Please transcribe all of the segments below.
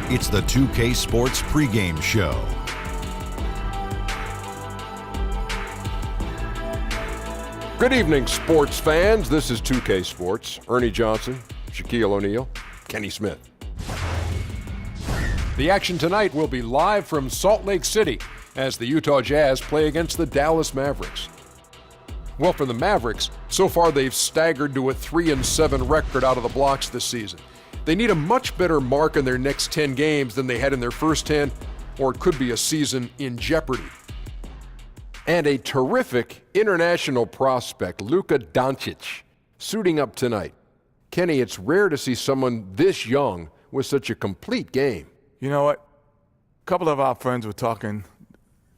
It's the 2K Sports pregame show. Good evening, sports fans. This is 2K Sports. Ernie Johnson, Shaquille O'Neal, Kenny Smith. The action tonight will be live from Salt Lake City as the Utah Jazz play against the Dallas Mavericks. Well, for the Mavericks, so far they've staggered to a 3-7 record out of the blocks this season. They need a much better mark in their next 10 games than they had in their first 10, or it could be a season in jeopardy. And a terrific international prospect, Luka Doncic, suiting up tonight. Kenny, it's rare to see someone this young with such a complete game. You know what? A couple of our friends were talking,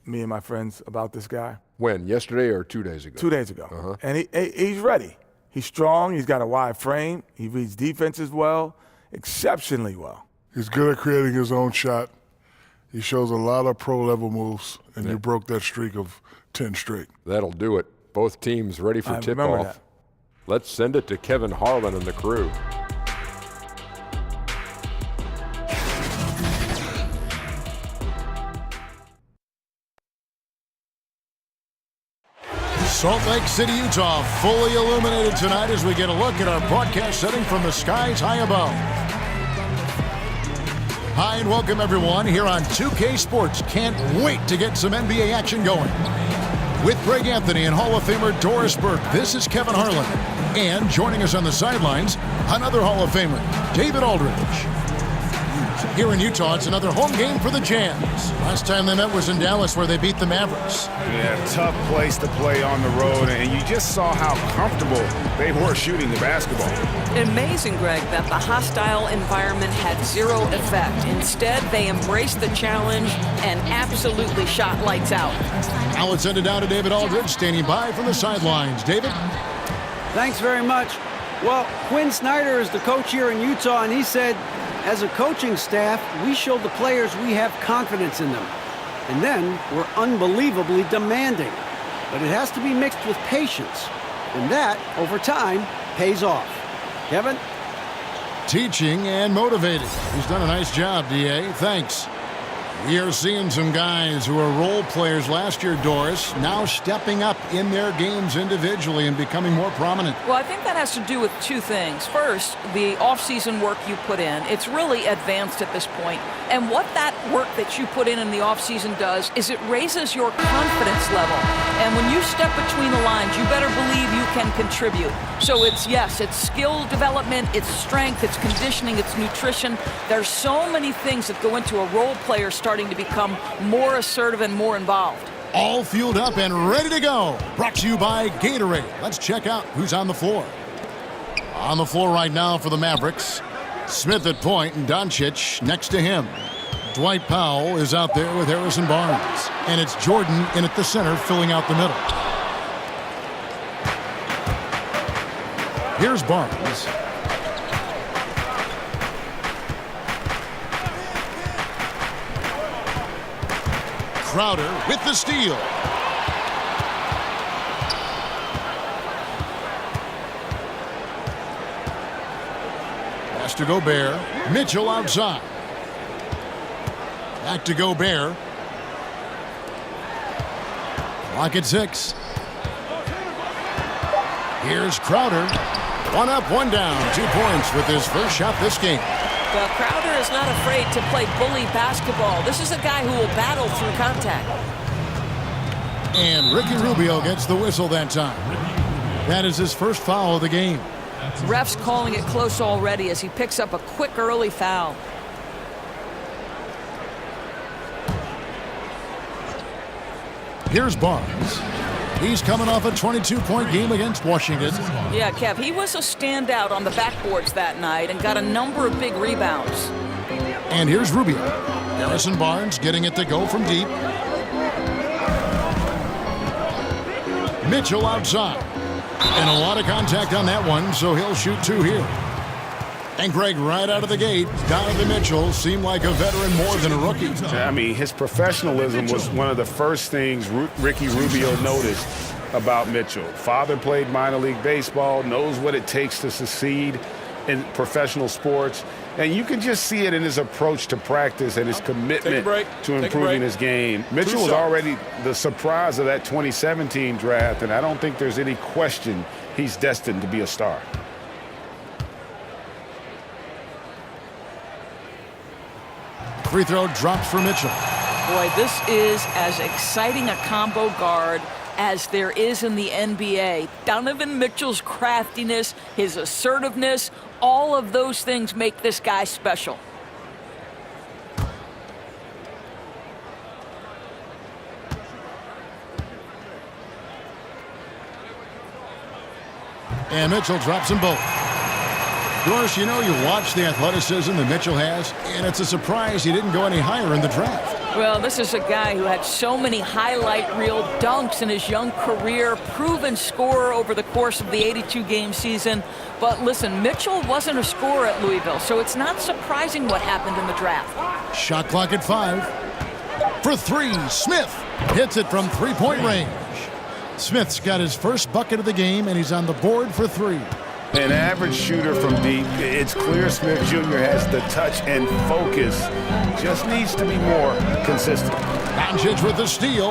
me and my friends, about this guy. When? Yesterday or 2 days ago? 2 days ago. And he's ready. He's strong. He's got a wide frame. He reads defenses well, exceptionally well. He's good at creating his own shot. He shows a lot of pro-level moves, and you broke that streak of 10 straight. That'll do it. Both teams ready for tip-off. Let's send it to Kevin Harlan and the crew. Salt Lake City, Utah, fully illuminated tonight as we get a look at our broadcast setting from the skies high above. Hi and welcome everyone here on 2K Sports. Can't wait to get some NBA action going. With Greg Anthony and Hall of Famer Doris Burke, this is Kevin Harlan. And joining us on the sidelines, another Hall of Famer, David Aldridge. Here in Utah, it's another home game for the Jazz. Last time they met was in Dallas, where they beat the Mavericks. Yeah, tough place to play on the road, and you just saw how comfortable they were shooting the basketball. Amazing, Greg, that the hostile environment had zero effect. Instead, they embraced the challenge and absolutely shot lights out. Now let's send it down to David Aldridge, standing by from the sidelines. David? Thanks very much. Well, Quinn Snyder is the coach here in Utah, and he said, as a coaching staff, we show the players we have confidence in them. And then we're unbelievably demanding. But it has to be mixed with patience. And that, over time, pays off. Kevin? Teaching and motivated. He's done a nice job, DA. Thanks. We are seeing some guys who were role players last year, Doris, now stepping up in their games individually and becoming more prominent. Well, I think that has to do with two things. First, the off-season work you put in. It's really advanced at this point. And what that work that you put in the off-season does is it raises your confidence level. And when you step between the lines, you better believe you can contribute. So it's skill development, it's strength, it's conditioning, it's nutrition. There's so many things that go into a role player starting to become more assertive and more involved. All fueled up and ready to go. Brought to you by Gatorade. Let's check out who's on the floor. On the floor right now for the Mavericks, Smith at point and Doncic next to him. Dwight Powell is out there with Harrison Barnes. And it's Jordan in at the center, filling out the middle. Here's Barnes. Crowder with the steal. Pass to Gobert. Mitchell outside. Back to Gobert. Clock at 6. Here's Crowder. One up, one down. 2 points with his first shot this game. Well, Crowder is not afraid to play bully basketball. This is a guy who will battle through contact. And Ricky Rubio gets the whistle that time. That is his first foul of the game. Ref's calling it close already as he picks up a quick early foul. Here's Barnes. He's coming off a 22-point game against Washington. Yeah, Kev, he was a standout on the backboards that night and got a number of big rebounds. And here's Rubio. Harrison Barnes getting it to go from deep. Mitchell outside. And a lot of contact on that one, so he'll shoot 2 here. And Greg, right out of the gate, Donovan Mitchell seemed like a veteran more than a rookie. I mean, his professionalism was one of the first things Ricky Rubio noticed about Mitchell. Father played minor league baseball, knows what it takes to succeed, in professional sports. And you can just see it in his approach to practice and his commitment to improving his game. Mitchell was already the surprise of that 2017 draft, and I don't think there's any question he's destined to be a star. Free throw drops for Mitchell. Boy, this is as exciting a combo guard as there is in the NBA. Donovan Mitchell's craftiness, his assertiveness, all of those things make this guy special. And Mitchell drops them both. Doris, you know, you watch the athleticism that Mitchell has, and it's a surprise he didn't go any higher in the draft. Well, this is a guy who had so many highlight reel dunks in his young career, proven scorer over the course of the 82-game season. But listen, Mitchell wasn't a scorer at Louisville, so it's not surprising what happened in the draft. Shot clock at 5. For 3, Smith hits it from three-point range. Smith's got his first bucket of the game, and he's on the board for 3. An average shooter from deep. It's clear Smith Jr. has the touch and focus. Just needs to be more consistent. Doncic with the steal.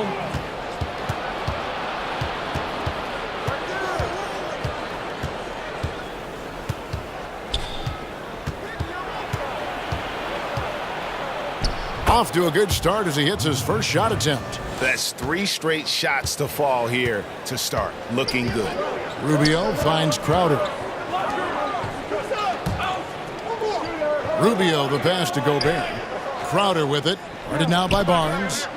Off to a good start as he hits his first shot attempt. That's 3 straight shots to fall here to start. Looking good. Rubio finds Crowder. Rubio the pass to Gobert. Crowder with it. Guarded now by Barnes.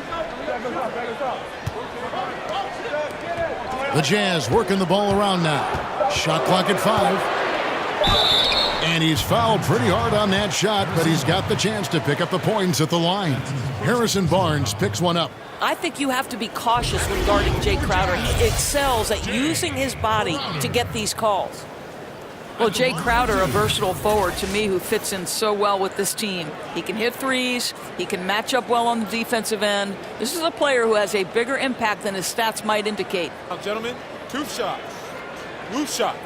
The Jazz working the ball around now. Shot clock at 5. And he's fouled pretty hard on that shot, but he's got the chance to pick up the points at the line. Harrison Barnes picks one up. I think you have to be cautious when guarding Jay Crowder. He excels at using his body to get these calls. Well, Jay Crowder, a versatile forward to me who fits in so well with this team. He can hit threes. He can match up well on the defensive end. This is a player who has a bigger impact than his stats might indicate. Now, gentlemen, 2 shots. Loose shots.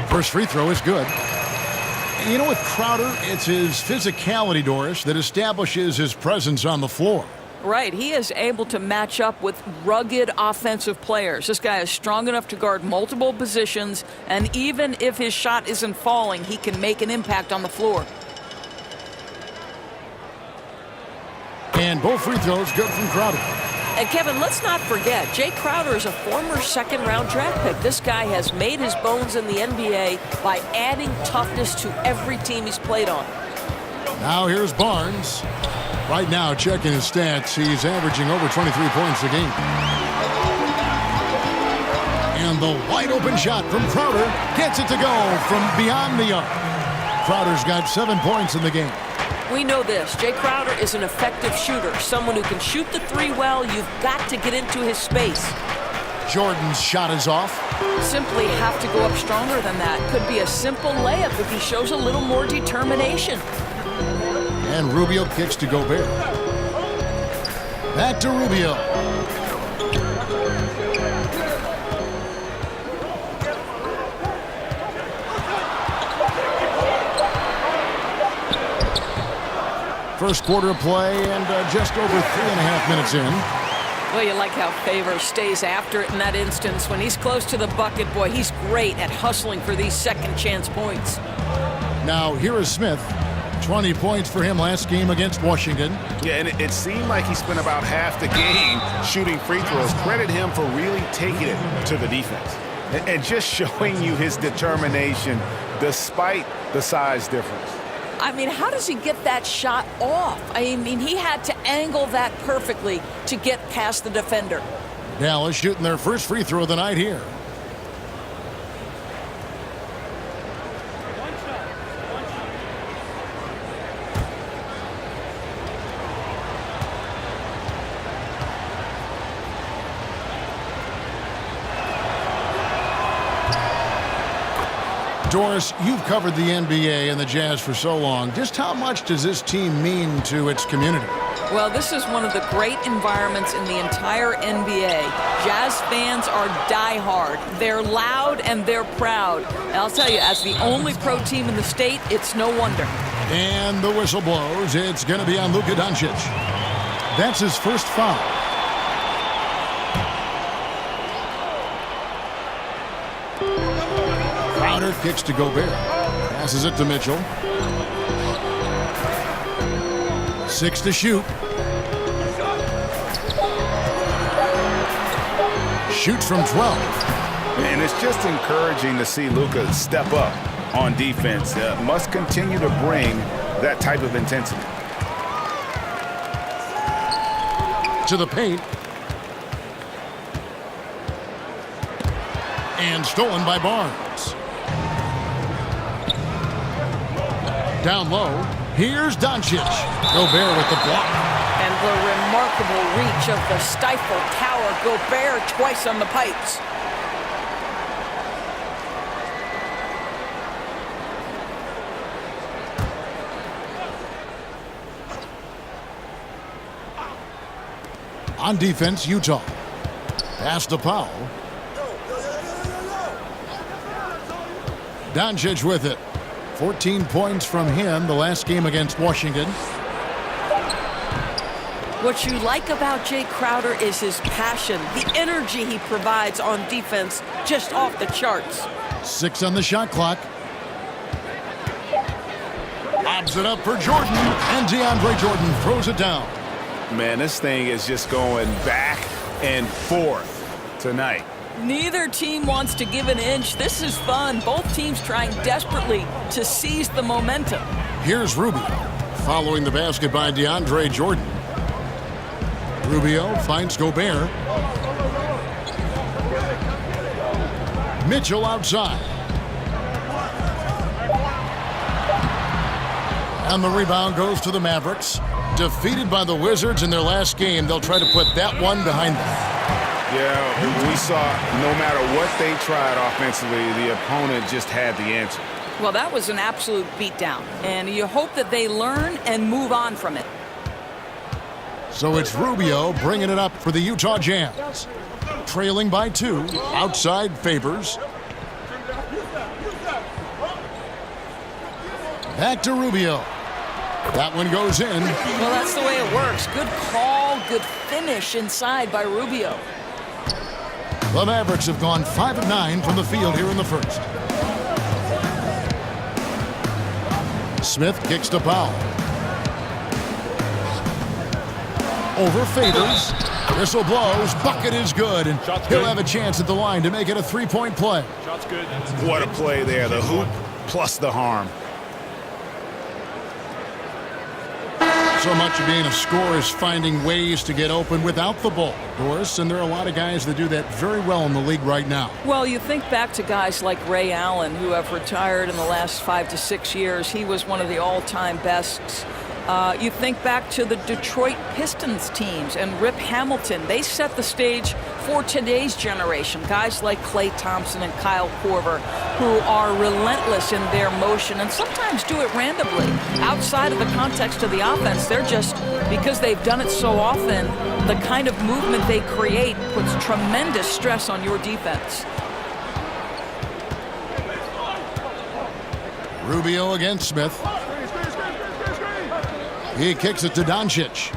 First free throw is good. You know, with Crowder, it's his physicality, Doris, that establishes his presence on the floor. Right. He is able to match up with rugged offensive players. This guy is strong enough to guard multiple positions, and even if his shot isn't falling, he can make an impact on the floor. And both free throws good from Crowder. And Kevin, let's not forget, Jay Crowder is a former second-round draft pick. This guy has made his bones in the NBA by adding toughness to every team he's played on. Now here's Barnes. Right now, checking his stats, he's averaging over 23 points a game. And the wide-open shot from Crowder gets it to go from beyond the arc. Crowder's got 7 points in the game. We know this. Jay Crowder is an effective shooter, someone who can shoot the 3 well. You've got to get into his space. Jordan's shot is off. Simply have to go up stronger than that. Could be a simple layup if he shows a little more determination. And Rubio kicks to Gobert. Back to Rubio. First quarter of play and just over 3.5 minutes in. Well, you like how Favor stays after it in that instance. When he's close to the bucket, boy, he's great at hustling for these second chance points. Now, here is Smith. 20 points for him last game against Washington. Yeah, and it seemed like he spent about half the game shooting free throws. Credit him for really taking it to the defense and just showing you his determination despite the size difference. I mean, how does he get that shot off? I mean, he had to angle that perfectly to get past the defender. Dallas shooting their first free throw of the night here. Doris, you've covered the NBA and the Jazz for so long. Just how much does this team mean to its community? Well, this is one of the great environments in the entire NBA. Jazz fans are diehard. They're loud and they're proud. And I'll tell you, as the only pro team in the state, it's no wonder. And the whistle blows. It's going to be on Luka Doncic. That's his first foul. Crowder kicks to Gobert. Passes it to Mitchell. 6 to shoot. Shoots from 12. And it's just encouraging to see Luka step up on defense. Must continue to bring that type of intensity. To the paint. And stolen by Barnes. Down low. Here's Doncic. Gobert with the block. And the remarkable reach of the stifled tower. Gobert twice on the pipes. On defense, Utah. Pass to Powell. Doncic with it. 14 points from him the last game against Washington. What you like about Jay Crowder is his passion, the energy he provides on defense, just off the charts. 6 on the shot clock. Lobs it up for Jordan, and DeAndre Jordan throws it down. Man, this thing is just going back and forth tonight. Neither team wants to give an inch. This is fun. Both teams trying desperately to seize the momentum. Here's Rubio, following the basket by DeAndre Jordan. Rubio finds Gobert. Mitchell outside. And the rebound goes to the Mavericks. Defeated by the Wizards in their last game, they'll try to put that one behind them. Yeah, we saw no matter what they tried offensively, the opponent just had the answer. Well, that was an absolute beatdown, and you hope that they learn and move on from it. So it's Rubio bringing it up for the Utah Jazz. Trailing by 2, outside Favors. Back to Rubio. That one goes in. Well, that's the way it works. Good call, good finish inside by Rubio. The Mavericks have gone 5 of 9 from the field here in the first. Smith kicks to Powell. Over Favors. Whistle blows. Bucket is good. And he'll have a chance at the line to make it a 3-point play. Shot's good. What a play there. The hoop plus the harm. So much of being a scorer is finding ways to get open without the ball, Doris, and there are a lot of guys that do that very well in the league right now. Well, you think back to guys like Ray Allen, who have retired in the last 5 to 6 years. He was one of the all-time bests. You think back to the Detroit Pistons teams and Rip Hamilton. They set the stage for today's generation. Guys like Klay Thompson and Kyle Korver, who are relentless in their motion and sometimes do it randomly. Outside of the context of the offense, they're just, because they've done it so often, the kind of movement they create puts tremendous stress on your defense. Rubio against Smith. He kicks it to Doncic.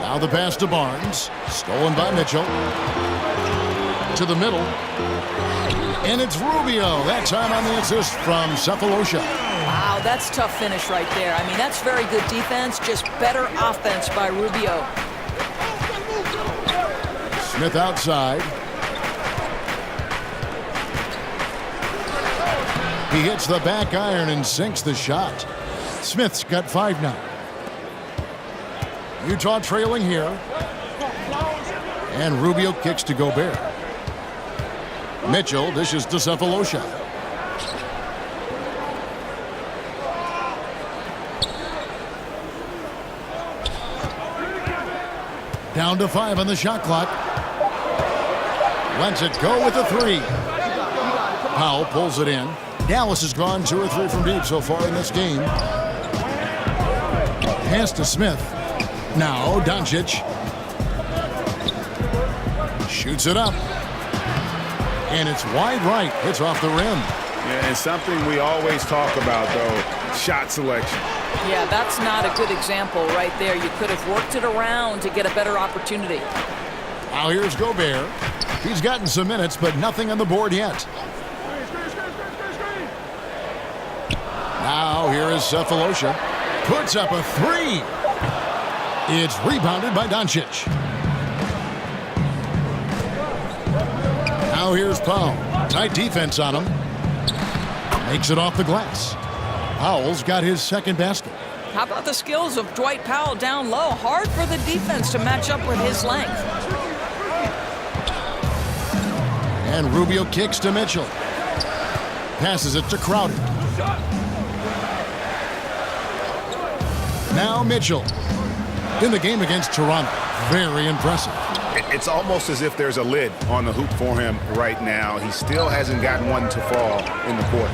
Now the pass to Barnes. Stolen by Mitchell. To the middle. And it's Rubio. That time on the assist from Cephalosha. Wow, that's tough finish right there. I mean, that's very good defense, just better offense by Rubio. Smith outside. He hits the back iron and sinks the shot. Smith's got 5 now. Utah trailing here. And Rubio kicks to Gobert. Mitchell dishes to Cephalosha. Down to 5 on the shot clock. Lets it go with the 3. Powell pulls it in. Dallas has gone 2 or 3 from deep so far in this game. Pass to Smith. Now Doncic. Shoots it up. And it's wide right. Hits off the rim. Yeah, and something we always talk about, though, shot selection. Yeah, that's not a good example right there. You could have worked it around to get a better opportunity. Now here's Gobert. He's gotten some minutes, but nothing on the board yet. Now here is Cephalosha. Puts up a three. It's rebounded by Doncic. Now here's Powell. Tight defense on him. Makes it off the glass. Powell's got his second basket. How about the skills of Dwight Powell down low? Hard for the defense to match up with his length. And Rubio kicks to Mitchell. Passes it to Crowder. Now Mitchell. In the game against Toronto. Very impressive. It's almost as if there's a lid on the hoop for him right now. He still hasn't gotten one to fall in the court.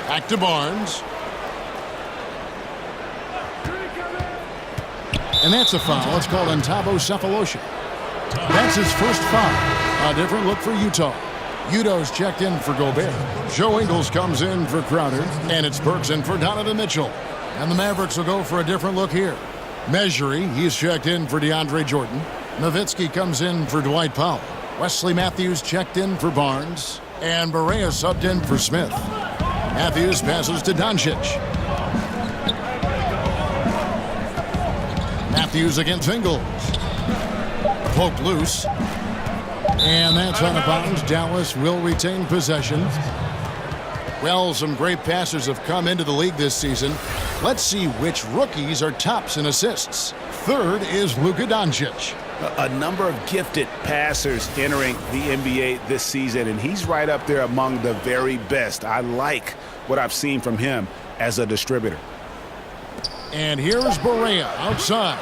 Back to Barnes. And that's a foul. It's called Ntabo Cephalosha. That's his first foul. A different look for Utah. Udo's checked in for Gobert. Joe Ingles comes in for Crowder. And it's Burks in for Donovan Mitchell. And the Mavericks will go for a different look here. Measury, he's checked in for DeAndre Jordan. Nowitzki comes in for Dwight Powell. Wesley Matthews checked in for Barnes. And Barea subbed in for Smith. Matthews passes to Doncic. Matthews against Ingles. Poked loose. And that's out of bounds. Dallas will retain possession. Well, some great passers have come into the league this season. Let's see which rookies are tops in assists. Third is Luka Doncic. A number of gifted passers entering the NBA this season, and he's right up there among the very best. I like what I've seen from him as a distributor. And here's Barea outside.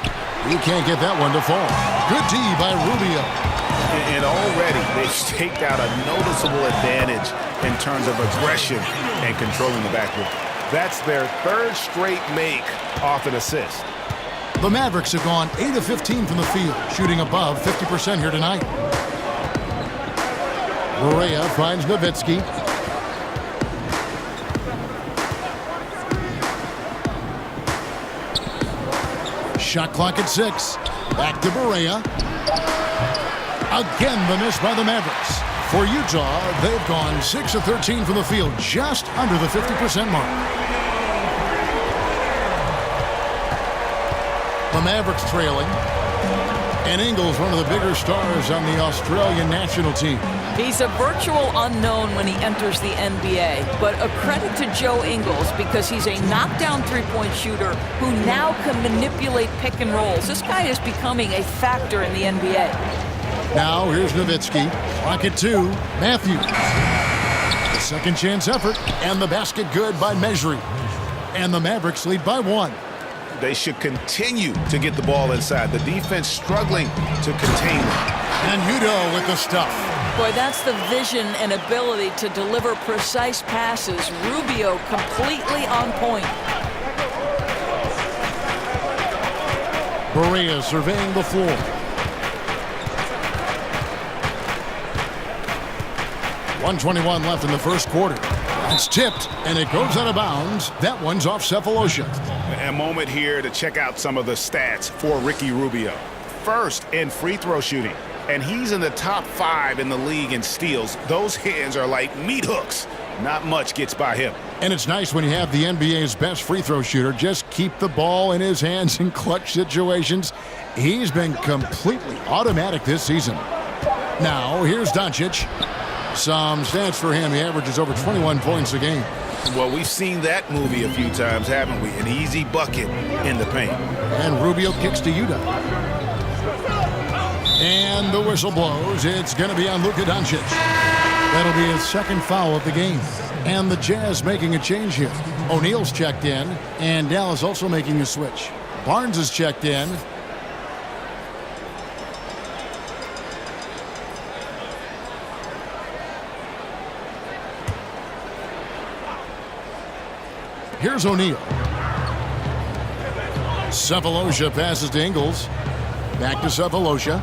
He can't get that one to fall. Good D by Rubio. And already they've staked out a noticeable advantage in terms of aggression and controlling the backcourt. That's their third straight make off an assist. The Mavericks have gone 8 of 15 from the field, shooting above 50% here tonight. Barea finds Nowitzki. Shot clock at 6. Back to Barea. Again, the miss by the Mavericks. For Utah, they've gone 6 of 13 from the field, just under the 50% mark. The Mavericks trailing. And Ingles, one of the bigger stars on the Australian national team. He's a virtual unknown when he enters the NBA, but a credit to Joe Ingles because he's a knockdown three-point shooter who now can manipulate pick and rolls. This guy is becoming a factor in the NBA. Now here's Nowitzki. Rocket 2. Matthews. Second chance effort. And the basket good by Measury. And the Mavericks lead by 1. They should continue to get the ball inside. The defense struggling to contain them. And Udo with the stuff. Boy, that's the vision and ability to deliver precise passes. Rubio completely on point. Barea surveying the floor. .121 left in the first quarter. It's tipped, and it goes out of bounds. That one's off Cephalosha. A moment here to check out some of the stats for Ricky Rubio. First in free throw shooting, and he's in the top 5 in the league in steals. Those hands are like meat hooks. Not much gets by him. And it's nice when you have the NBA's best free throw shooter just keep the ball in his hands in clutch situations. He's been completely automatic this season. Now, here's Doncic. Some stats for him. He averages over 21 points a game. Well, we've seen that movie a few times, haven't we? An easy bucket in the paint. And Rubio kicks to Udo. And the whistle blows. It's going to be on Luka Doncic. That'll be his second foul of the game. And the Jazz making a change here. O'Neal's checked in, and Dallas also making a switch. Barnes is checked in. Here's O'Neal. Cephalosha passes to Ingles. Back to Cephalosha.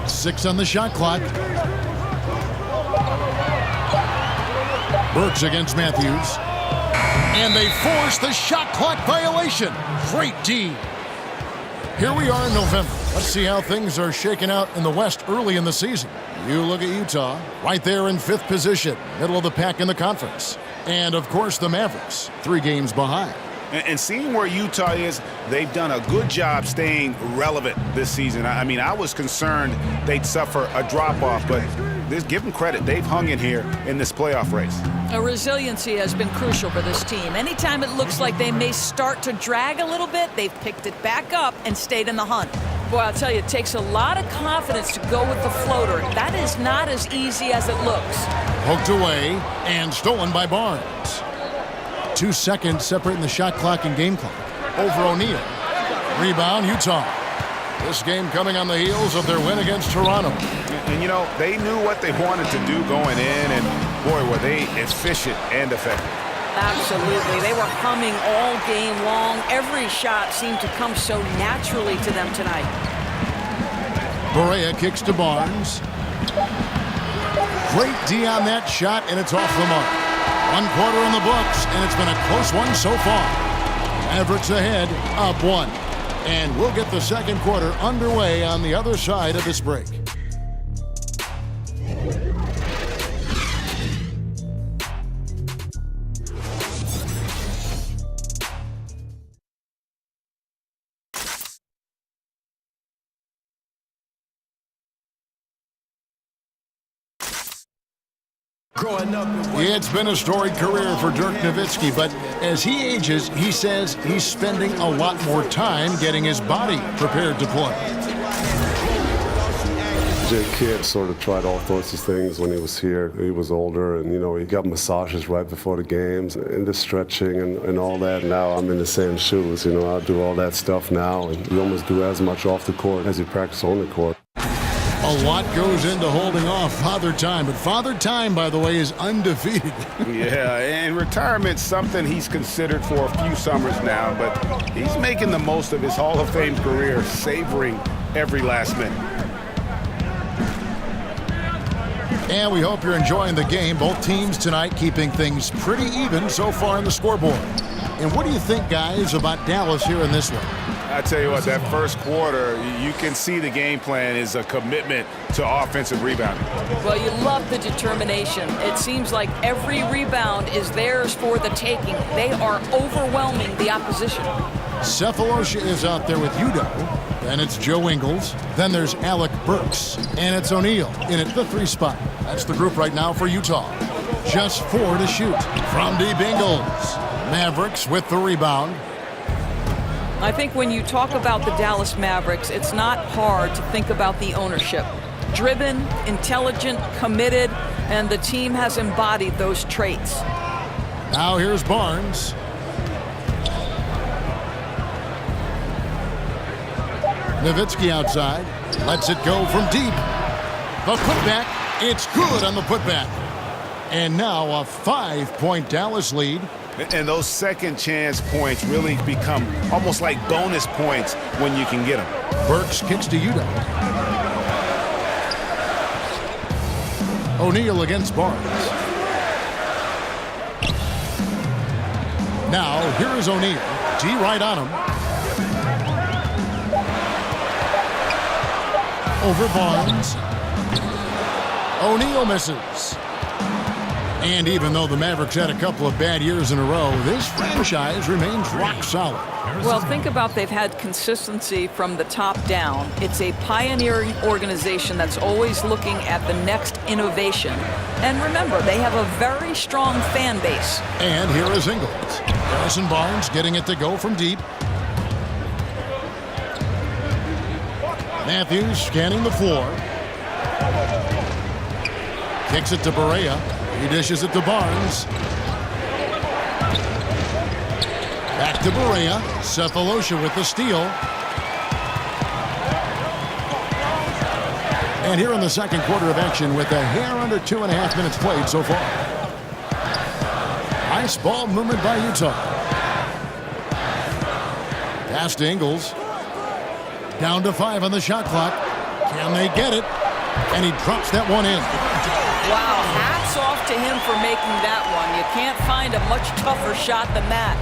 6 on the shot clock. Burks against Matthews. And they force the shot clock violation. Great D. Here we are in November. Let's see how things are shaking out in the West early in the season. You look at Utah, right there in 5th position, middle of the pack in the conference. And, of course, the Mavericks, 3 games behind. And seeing where Utah is, they've done a good job staying relevant this season. I mean, I was concerned they'd suffer a drop-off, but give them credit. They've hung in here in this playoff race. Resiliency has been crucial for this team. Anytime it looks like they may start to drag a little bit, they've picked it back up and stayed in the hunt. Boy, I'll tell you, it takes a lot of confidence to go with the floater. That is not as easy as it looks. Poked away and stolen by Barnes. 2 seconds separating the shot clock and game clock. Over O'Neal. Rebound, Utah. This game coming on the heels of their win against Toronto. And, you know, they knew what they wanted to do going in, and, boy, were they efficient and effective. Absolutely. They were humming all game long. Every shot seemed to come so naturally to them tonight. Barea kicks to Barnes. Great D on that shot, and it's off the mark. 1 quarter in the books, and it's been a close one so far. Mavericks ahead, up 1. And we'll get the second quarter underway on the other side of this break. It's been a storied career for Dirk Nowitzki, but as he ages, he says he's spending a lot more time getting his body prepared to play. Jay Kidd sort of tried all sorts of things when he was here. He was older, and, you know, he got massages right before the games and the stretching and all that. Now I'm in the same shoes. You know, I'll do all that stuff now, and you almost do as much off the court as you practice on the court. A lot goes into holding off Father Time, but Father Time, by the way, is undefeated. Yeah, and retirement's something he's considered for a few summers now, but he's making the most of his Hall of Fame career, savoring every last minute. And we hope you're enjoying the game. Both teams tonight keeping things pretty even so far in the scoreboard. And what do you think, guys, about Dallas here in this one? I tell you what, that first quarter, you can see the game plan is a commitment to offensive rebounding. Well, you love the determination. It seems like every rebound is theirs for the taking. They are overwhelming the opposition. Cephalosha is out there with Udo. Then it's Joe Ingles. Then there's Alec Burks. And it's O'Neal in at the 3 spot. That's the group right now for Utah. Just 4 to shoot. From deep, Ingles. Mavericks with the rebound. I think when you talk about the Dallas Mavericks, it's not hard to think about the ownership. Driven, intelligent, committed, and the team has embodied those traits. Now here's Barnes. Nowitzki outside. Lets it go from deep. The putback. It's good on the putback. And now a 5-point Dallas lead. And those second chance points really become almost like bonus points when you can get them. Burks kicks to Udo. O'Neal against Barnes. Now here is O'Neal. D right on him. Over Barnes. O'Neal misses. And even though the Mavericks had a couple of bad years in a row, this franchise remains rock solid. Well, think about they've had consistency from the top down. It's a pioneering organization that's always looking at the next innovation. And remember, they have a very strong fan base. And here is Ingles. Harrison Barnes getting it to go from deep. Matthews scanning the floor. Kicks it to Barea. He dishes it to Barnes. Back to Barea. Cephalosha with the steal. And here in the second quarter of action with a hair under 2.5 minutes played so far. Nice ball movement by Utah. Pass to Ingles. Down to 5 on the shot clock. Can they get it? And he drops that one in. Wow, hats off to him for making that one. You can't find a much tougher shot than that.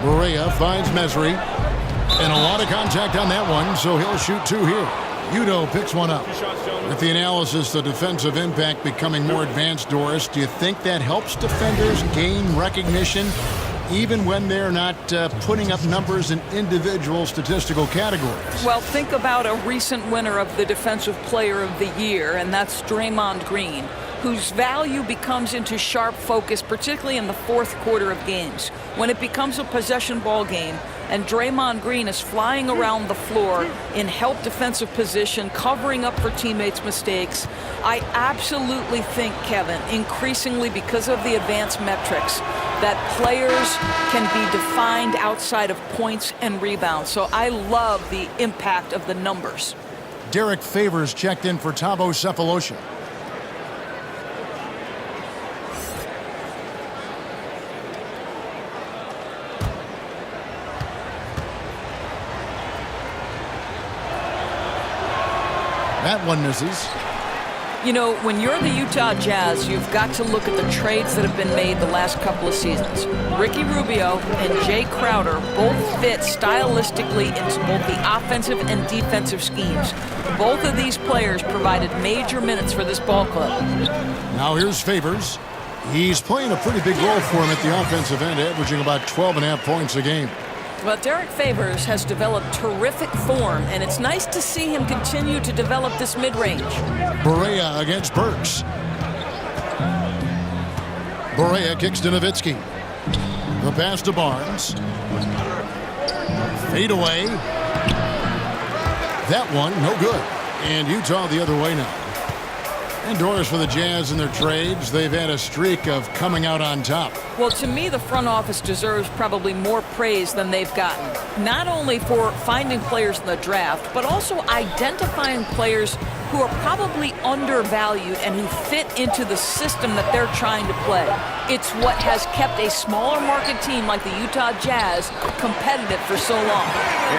Berea finds Mesri. And a lot of contact on that one, so he'll shoot 2 here. Udo picks one up. With the analysis, the defensive impact becoming more advanced, Doris, do you think that helps defenders gain recognition even when they're not putting up numbers in individual statistical categories? Well, think about a recent winner of the Defensive Player of the Year, and that's Draymond Green, whose value becomes into sharp focus, particularly in the fourth quarter of games. When it becomes a possession ball game, and Draymond Green is flying around the floor in help defensive position, covering up for teammates' mistakes. I absolutely think, Kevin, increasingly because of the advanced metrics, that players can be defined outside of points and rebounds. So I love the impact of the numbers. Derek Favors checked in for Thabo Sefolosha. That one misses. You know, when you're the Utah Jazz, you've got to look at the trades that have been made the last couple of seasons. Ricky Rubio and Jay Crowder both fit stylistically into both the offensive and defensive schemes. Both of these players provided major minutes for this ball club. Now here's Favors. He's playing a pretty big role for him at the offensive end, averaging about 12.5 points a game. Well, Derek Favors has developed terrific form, and it's nice to see him continue to develop this mid-range. Berea against Burks. Berea kicks to Nowitzki. The pass to Barnes. Fade away. That one, no good. And Utah the other way now. And Doris, for the Jazz in their trades, they've had a streak of coming out on top. Well, to me, the front office deserves probably more praise than they've gotten. Not only for finding players in the draft, but also identifying players who are probably undervalued and who fit into the system that they're trying to play. It's what has kept a smaller market team like the Utah Jazz competitive for so long.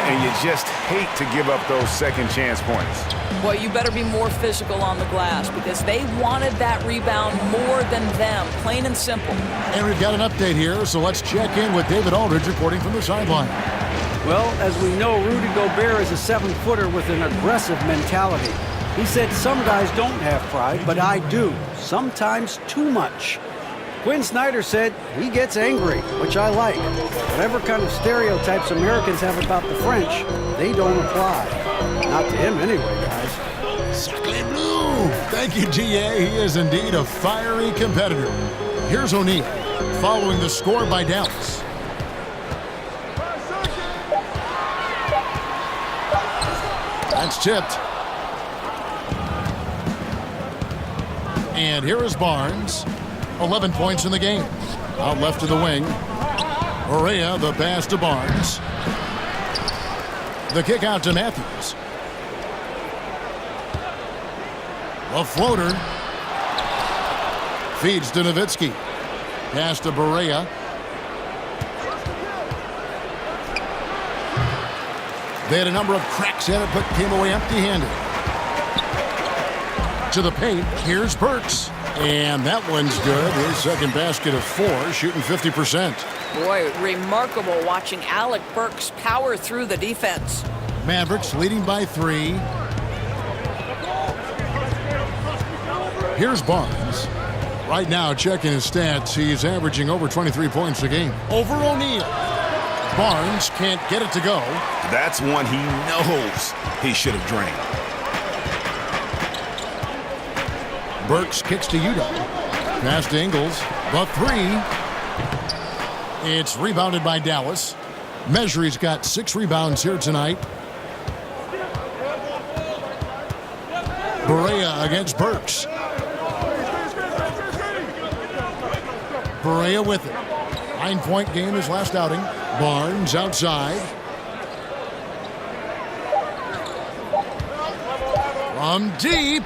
And you just hate to give up those second chance points. Well, you better be more physical on the glass because they wanted that rebound more than them, plain and simple. And we've got an update here, so let's check in with David Aldridge reporting from the sideline. Well, as we know, Rudy Gobert is a 7-footer with an aggressive mentality. He said some guys don't have pride, but I do, sometimes too much. Quinn Snyder said he gets angry, which I like. Whatever kind of stereotypes Americans have about the French, they don't apply. Not to him anyway, guys. Sacre bleu! Thank you, GA. He is indeed a fiery competitor. Here's O'Neal, following the score by Dallas. That's tipped. And here is Barnes. 11 points in the game. Out left to the wing. Berea, the pass to Barnes. The kick out to Matthews. A floater. Feeds to Nowitzki. Pass to Berea. They had a number of cracks at it, but came away empty-handed. To the paint, here's Burks. And that one's good. His second basket of 4, shooting 50%. Boy, remarkable watching Alec Burks power through the defense. Mavericks leading by 3. Here's Barnes. Right now, checking his stats, he's averaging over 23 points a game. Over O'Neal. Barnes can't get it to go. That's one he knows he should have drained. Burks kicks to Udo. Pass to Ingles. The 3. It's rebounded by Dallas. Mesri's got 6 rebounds here tonight. Berea against Burks. Berea with it. 9-point game his last outing. Barnes outside. From deep.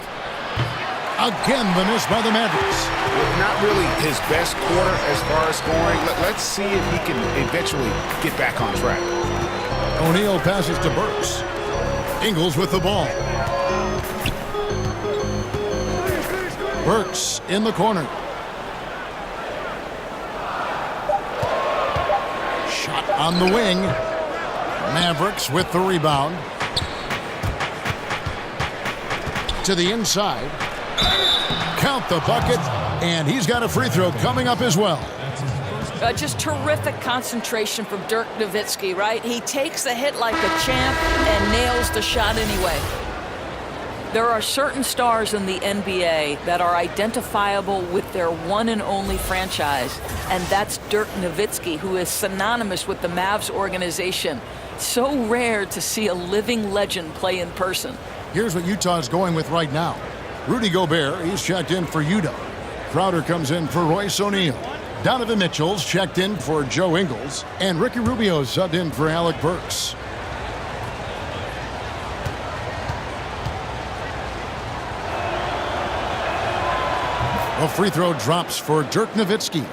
Again, the miss by the Mavericks. Not really his best quarter as far as scoring. Let's see if he can eventually get back on track. O'Neal passes to Burks. Ingles with the ball. Burks in the corner. Shot on the wing. Mavericks with the rebound. To the inside. Count the bucket. And he's got a free throw coming up as well. Just terrific concentration from Dirk Nowitzki, right? He takes the hit like a champ and nails the shot anyway. There are certain stars in the NBA that are identifiable with their one and only franchise, and that's Dirk Nowitzki, who is synonymous with the Mavs organization. So rare to see a living legend play in person. Here's what Utah's going with right now. Rudy Gobert, he's checked in for Utah. Crowder comes in for Royce O'Neal. Donovan Mitchell's checked in for Joe Ingles. And Ricky Rubio's subbed in for Alec Burks. A free throw drops for Dirk Nowitzki.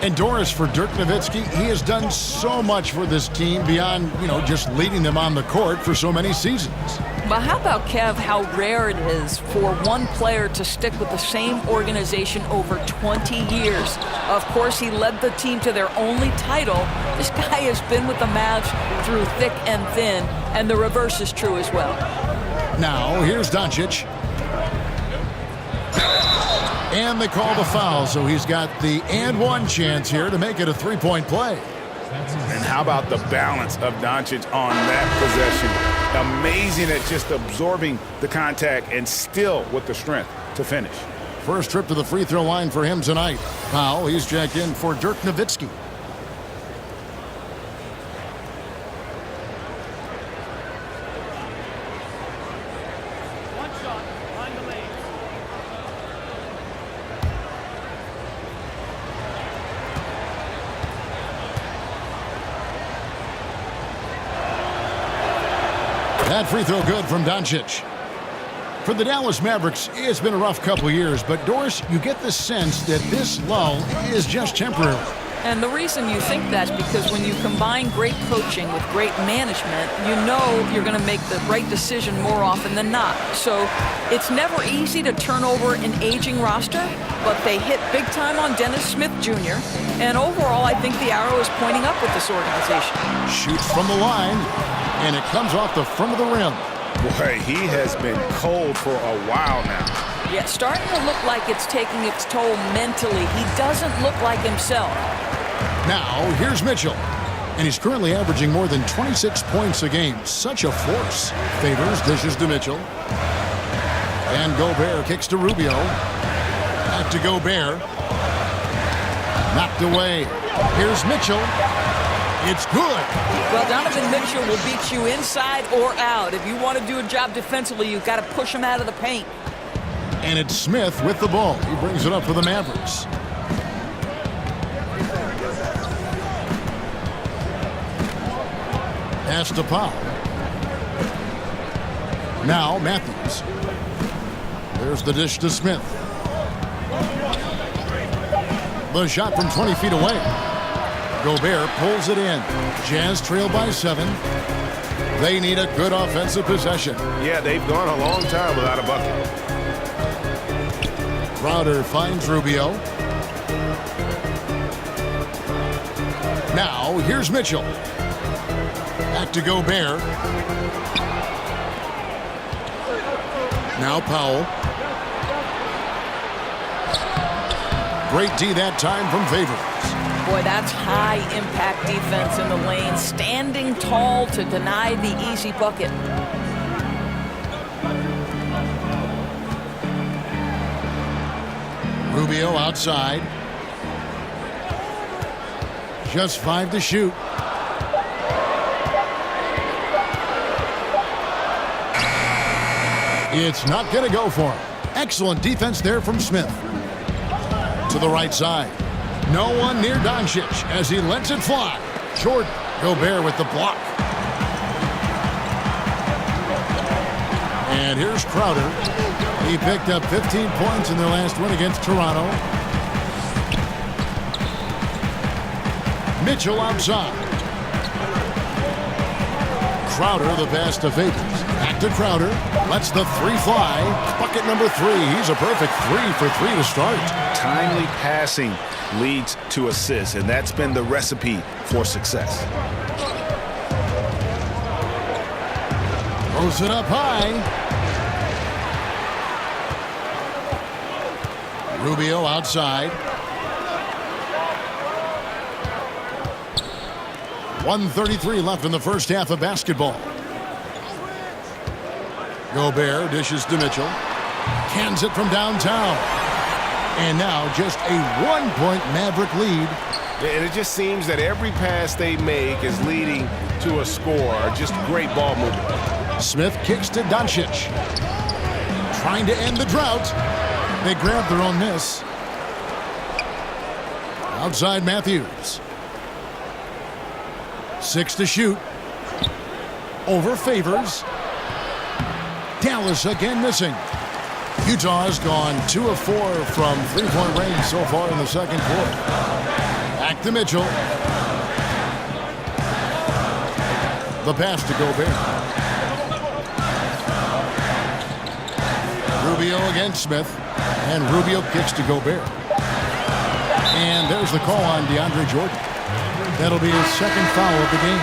And Doris, for Dirk Nowitzki, he has done so much for this team beyond, just leading them on the court for so many seasons. But how about, Kev, how rare it is for one player to stick with the same organization over 20 years. Of course, he led the team to their only title. This guy has been with the Mavs through thick and thin, and the reverse is true as well. Now, here's Doncic. And they call the foul, so he's got the and one chance here to make it a three-point play. And how about the balance of Doncic on that possession? Amazing at just absorbing the contact and still with the strength to finish. First trip to the free throw line for him tonight. Powell, he's checked in for Dirk Nowitzki. That free throw good from Doncic. For the Dallas Mavericks, it's been a rough couple of years, but Doris, you get the sense that this lull is just temporary. And the reason you think that's because when you combine great coaching with great management, you know you're going to make the right decision more often than not. So it's never easy to turn over an aging roster, but they hit big time on Dennis Smith Jr. And overall, I think the arrow is pointing up with this organization. Shoots from the line, and it comes off the front of the rim. Boy, he has been cold for a while now. Yeah, starting to look like it's taking its toll mentally. He doesn't look like himself. Now, here's Mitchell. And he's currently averaging more than 26 points a game. Such a force. Favors, dishes to Mitchell. And Gobert kicks to Rubio. Back to Gobert. Knocked away. Here's Mitchell. It's good. Well, Donovan Mitchell will beat you inside or out. If you want to do a job defensively, you've got to push him out of the paint. And it's Smith with the ball. He brings it up for the Mavericks. Pass to Powell. Now Matthews. There's the dish to Smith. The shot from 20 feet away. Gobert pulls it in. Jazz trail by 7. They need a good offensive possession. Yeah, they've gone a long time without a bucket. Crowder finds Rubio. Now, here's Mitchell. Back to Gobert. Now Powell. Great D that time from Favors. Boy, that's high-impact defense in the lane, standing tall to deny the easy bucket. Rubio outside. Just 5 to shoot. It's not going to go for him. Excellent defense there from Smith. To the right side. No one near Doncic as he lets it fly. Jordan, Gobert with the block. And here's Crowder. He picked up 15 points in their last win against Toronto. Mitchell outside. Crowder, the pass to Favors. Back to Crowder. Lets the three fly. Bucket number 3. He's a perfect 3 for 3 to start. Timely passing leads to assists, and that's been the recipe for success. Throws it up high. Rubio outside. 1:33 left in the first half of basketball. Gobert dishes to Mitchell. Cans it from downtown. And now just a 1-point Maverick lead. And it just seems that every pass they make is leading to a score. Just great ball movement. Smith kicks to Doncic. Trying to end the drought. They grab their own miss. Outside Matthews. 6 to shoot. Over Favors. Dallas again missing. Utah's gone 2 of 4 from three-point range so far in the second quarter. Back to Mitchell. The pass to Gobert. Rubio against Smith. And Rubio kicks to Gobert. And there's the call on DeAndre Jordan. That'll be his second foul of the game.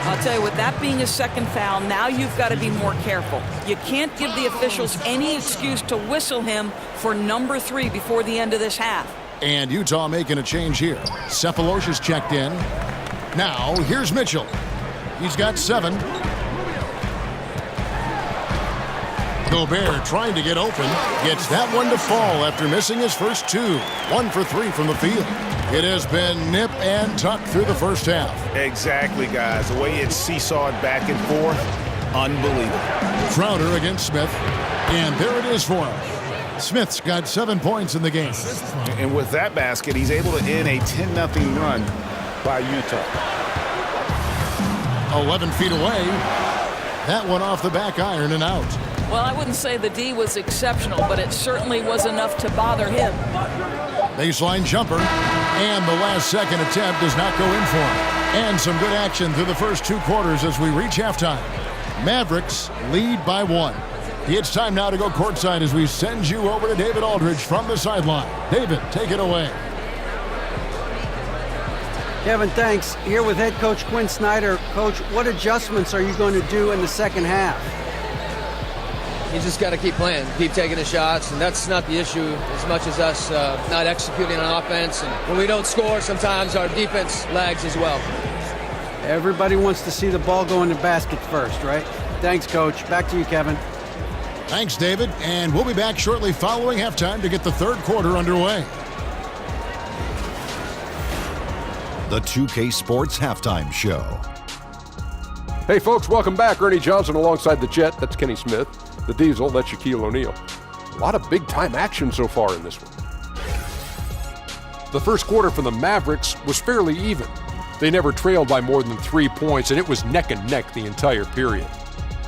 I'll tell you, with that being his second foul, now you've got to be more careful. You can't give the officials any excuse to whistle him for number 3 before the end of this half. And Utah making a change here. Cephalosha's checked in. Now, here's Mitchell. He's got 7. Gobert trying to get open. Gets that one to fall after missing his first 2. 1 for 3 from the field. It has been nip and tuck through the first half. Exactly, guys. The way it's seesawed back and forth, unbelievable. Crowder against Smith. And there it is for him. Smith's got 7 points in the game. And with that basket, he's able to end a 10-0 run by Utah. 11 feet away. That one off the back iron and out. Well, I wouldn't say the D was exceptional, but it certainly was enough to bother him. Baseline jumper, and the last-second attempt does not go in for him. And some good action through the first 2 quarters as we reach halftime. Mavericks lead by 1. It's time now to go courtside as we send you over to David Aldridge from the sideline. David, take it away. Kevin, thanks. Here with head coach Quinn Snyder. Coach, what adjustments are you going to do in the second half? You just got to keep playing, keep taking the shots, and that's not the issue as much as us not executing on offense. And when we don't score, sometimes our defense lags as well. Everybody wants to see the ball go in the basket first, right? Thanks, Coach. Back to you, Kevin. Thanks, David. And we'll be back shortly following halftime to get the third quarter underway. The 2K Sports Halftime Show. Hey, folks, welcome back. Ernie Johnson alongside the Jet. That's Kenny Smith. The Diesel, that's Shaquille O'Neal. A lot of big-time action so far in this one. The first quarter for the Mavericks was fairly even. They never trailed by more than 3 points, and it was neck and neck the entire period.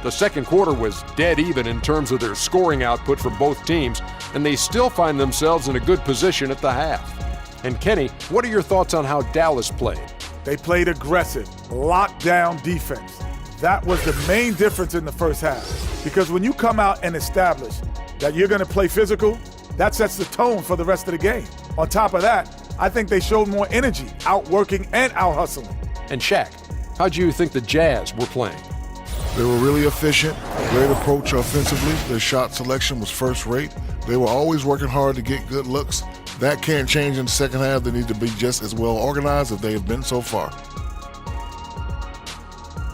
The second quarter was dead even in terms of their scoring output for both teams, and they still find themselves in a good position at the half. And Kenny, what are your thoughts on how Dallas played? They played aggressive, lockdown defense. That was the main difference in the first half. Because when you come out and establish that you're going to play physical, that sets the tone for the rest of the game. On top of that, I think they showed more energy, outworking and out-hustling. And Shaq, how do you think the Jazz were playing? They were really efficient, great approach offensively. Their shot selection was first rate. They were always working hard to get good looks. That can't change in the second half. They need to be just as well organized as they have been so far.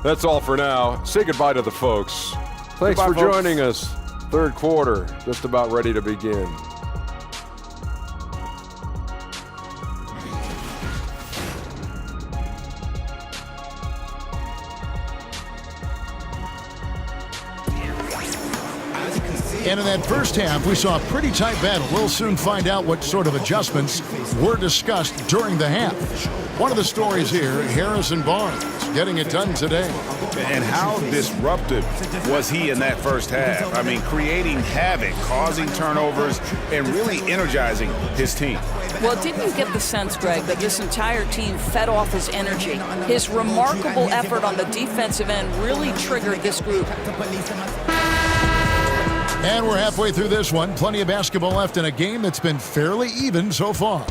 That's all for now. Say goodbye to the folks. Thanks for joining us. Third quarter, just about ready to begin. And in that first half, we saw a pretty tight battle. We'll soon find out what sort of adjustments were discussed during the half. One of the stories here, Harrison Barnes. getting it done today. And how disruptive was he in that first half? I mean, creating havoc, causing turnovers, and really energizing his team. Well, didn't you get the sense, Greg, that this entire team fed off his energy? His remarkable effort on the defensive end really triggered this group. And we're halfway through this one. Plenty of basketball left in a game that's been fairly even so far.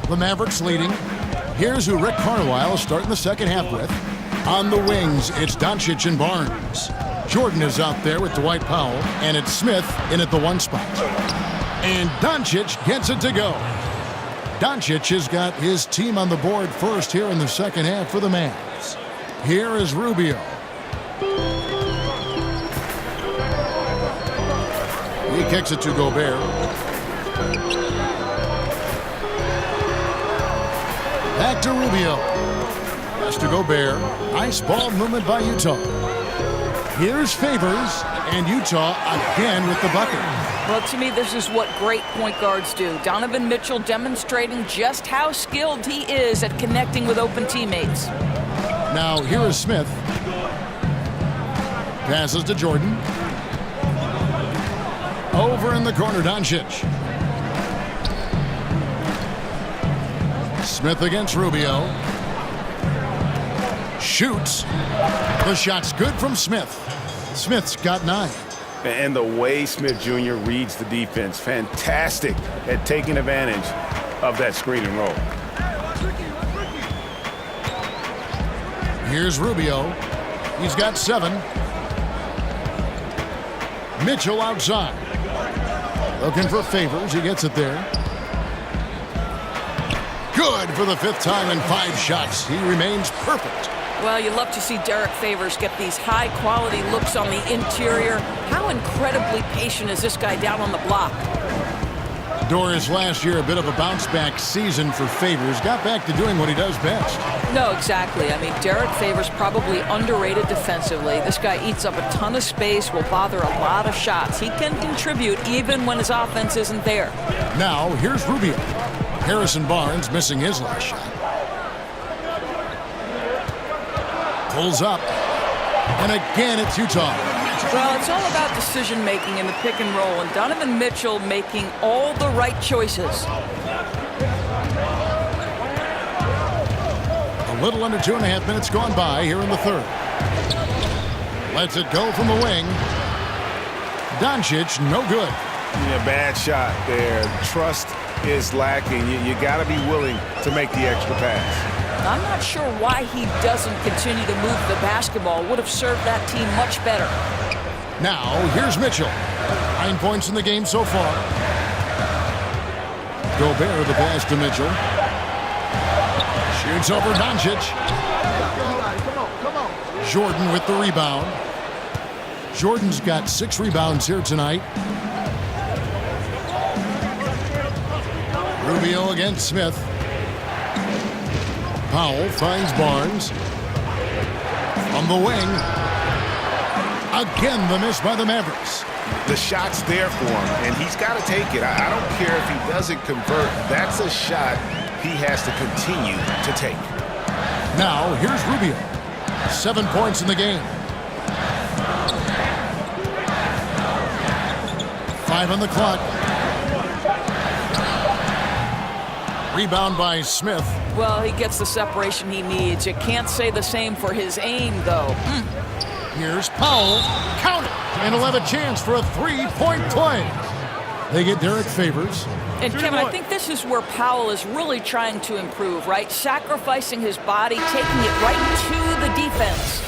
The Mavericks leading. Here's who Rick Carlisle is starting the second half with. On the wings, it's Doncic and Barnes. Jordan is out there with Dwight Powell, and it's Smith in at the 1 spot. And Doncic gets it to go. Doncic has got his team on the board first here in the second half for the Mavs. Here is Rubio. He kicks it to Gobert. Back to Rubio. Pass to Gobert. Nice ball movement by Utah. Here's Favors, and Utah again with the bucket. Well, to me, this is what great point guards do. Donovan Mitchell demonstrating just how skilled he is at connecting with open teammates. Now, here is Smith. Passes to Jordan. Over in the corner, Doncic. Smith against Rubio. Shoots. The shot's good from Smith. Smith's got 9. And the way Smith Jr. reads the defense, fantastic at taking advantage of that screen and roll. Here's Rubio. He's got 7. Mitchell outside. Looking for Favors. He gets it there. Good for the 5th time in 5 shots. He remains perfect. Well, you love to see Derek Favors get these high-quality looks on the interior. How incredibly patient is this guy down on the block? Doris, last year, a bit of a bounce-back season for Favors. Got back to doing what he does best. No, exactly. I mean, Derek Favors probably underrated defensively. This guy eats up a ton of space, will bother a lot of shots. He can contribute even when his offense isn't there. Now, here's Rubio. Harrison Barnes missing his last shot. Pulls up. And again, it's Utah. Well, it's all about decision-making in the pick and roll, and Donovan Mitchell making all the right choices. A little under 2.5 minutes gone by here in the third. Lets it go from the wing. Doncic, no good. Yeah, bad shot there. Trust is lacking. You got to be willing to make the extra pass. I'm not sure why he doesn't continue to move the basketball. Would have served that team much better. Now, here's Mitchell. 9 points in the game so far. Gobert the pass to Mitchell. Shoots over Doncic. Jordan with the rebound. Jordan's got 6 rebounds here tonight. Rubio against Smith. Powell finds Barnes. On the wing. Again, the miss by the Mavericks. The shot's there for him, and he's got to take it. I don't care if he doesn't convert. That's a shot he has to continue to take. Now, here's Rubio. 7 points in the game. 5 on the clock. Rebound by Smith. Well, he gets the separation he needs. You can't say the same for his aim, though. Here's Powell. Count it. And he'll have a chance for a 3-point play. They get Derek Favors. And Kevin, I think this is where Powell is really trying to improve, right? Sacrificing his body, taking it right to the defense.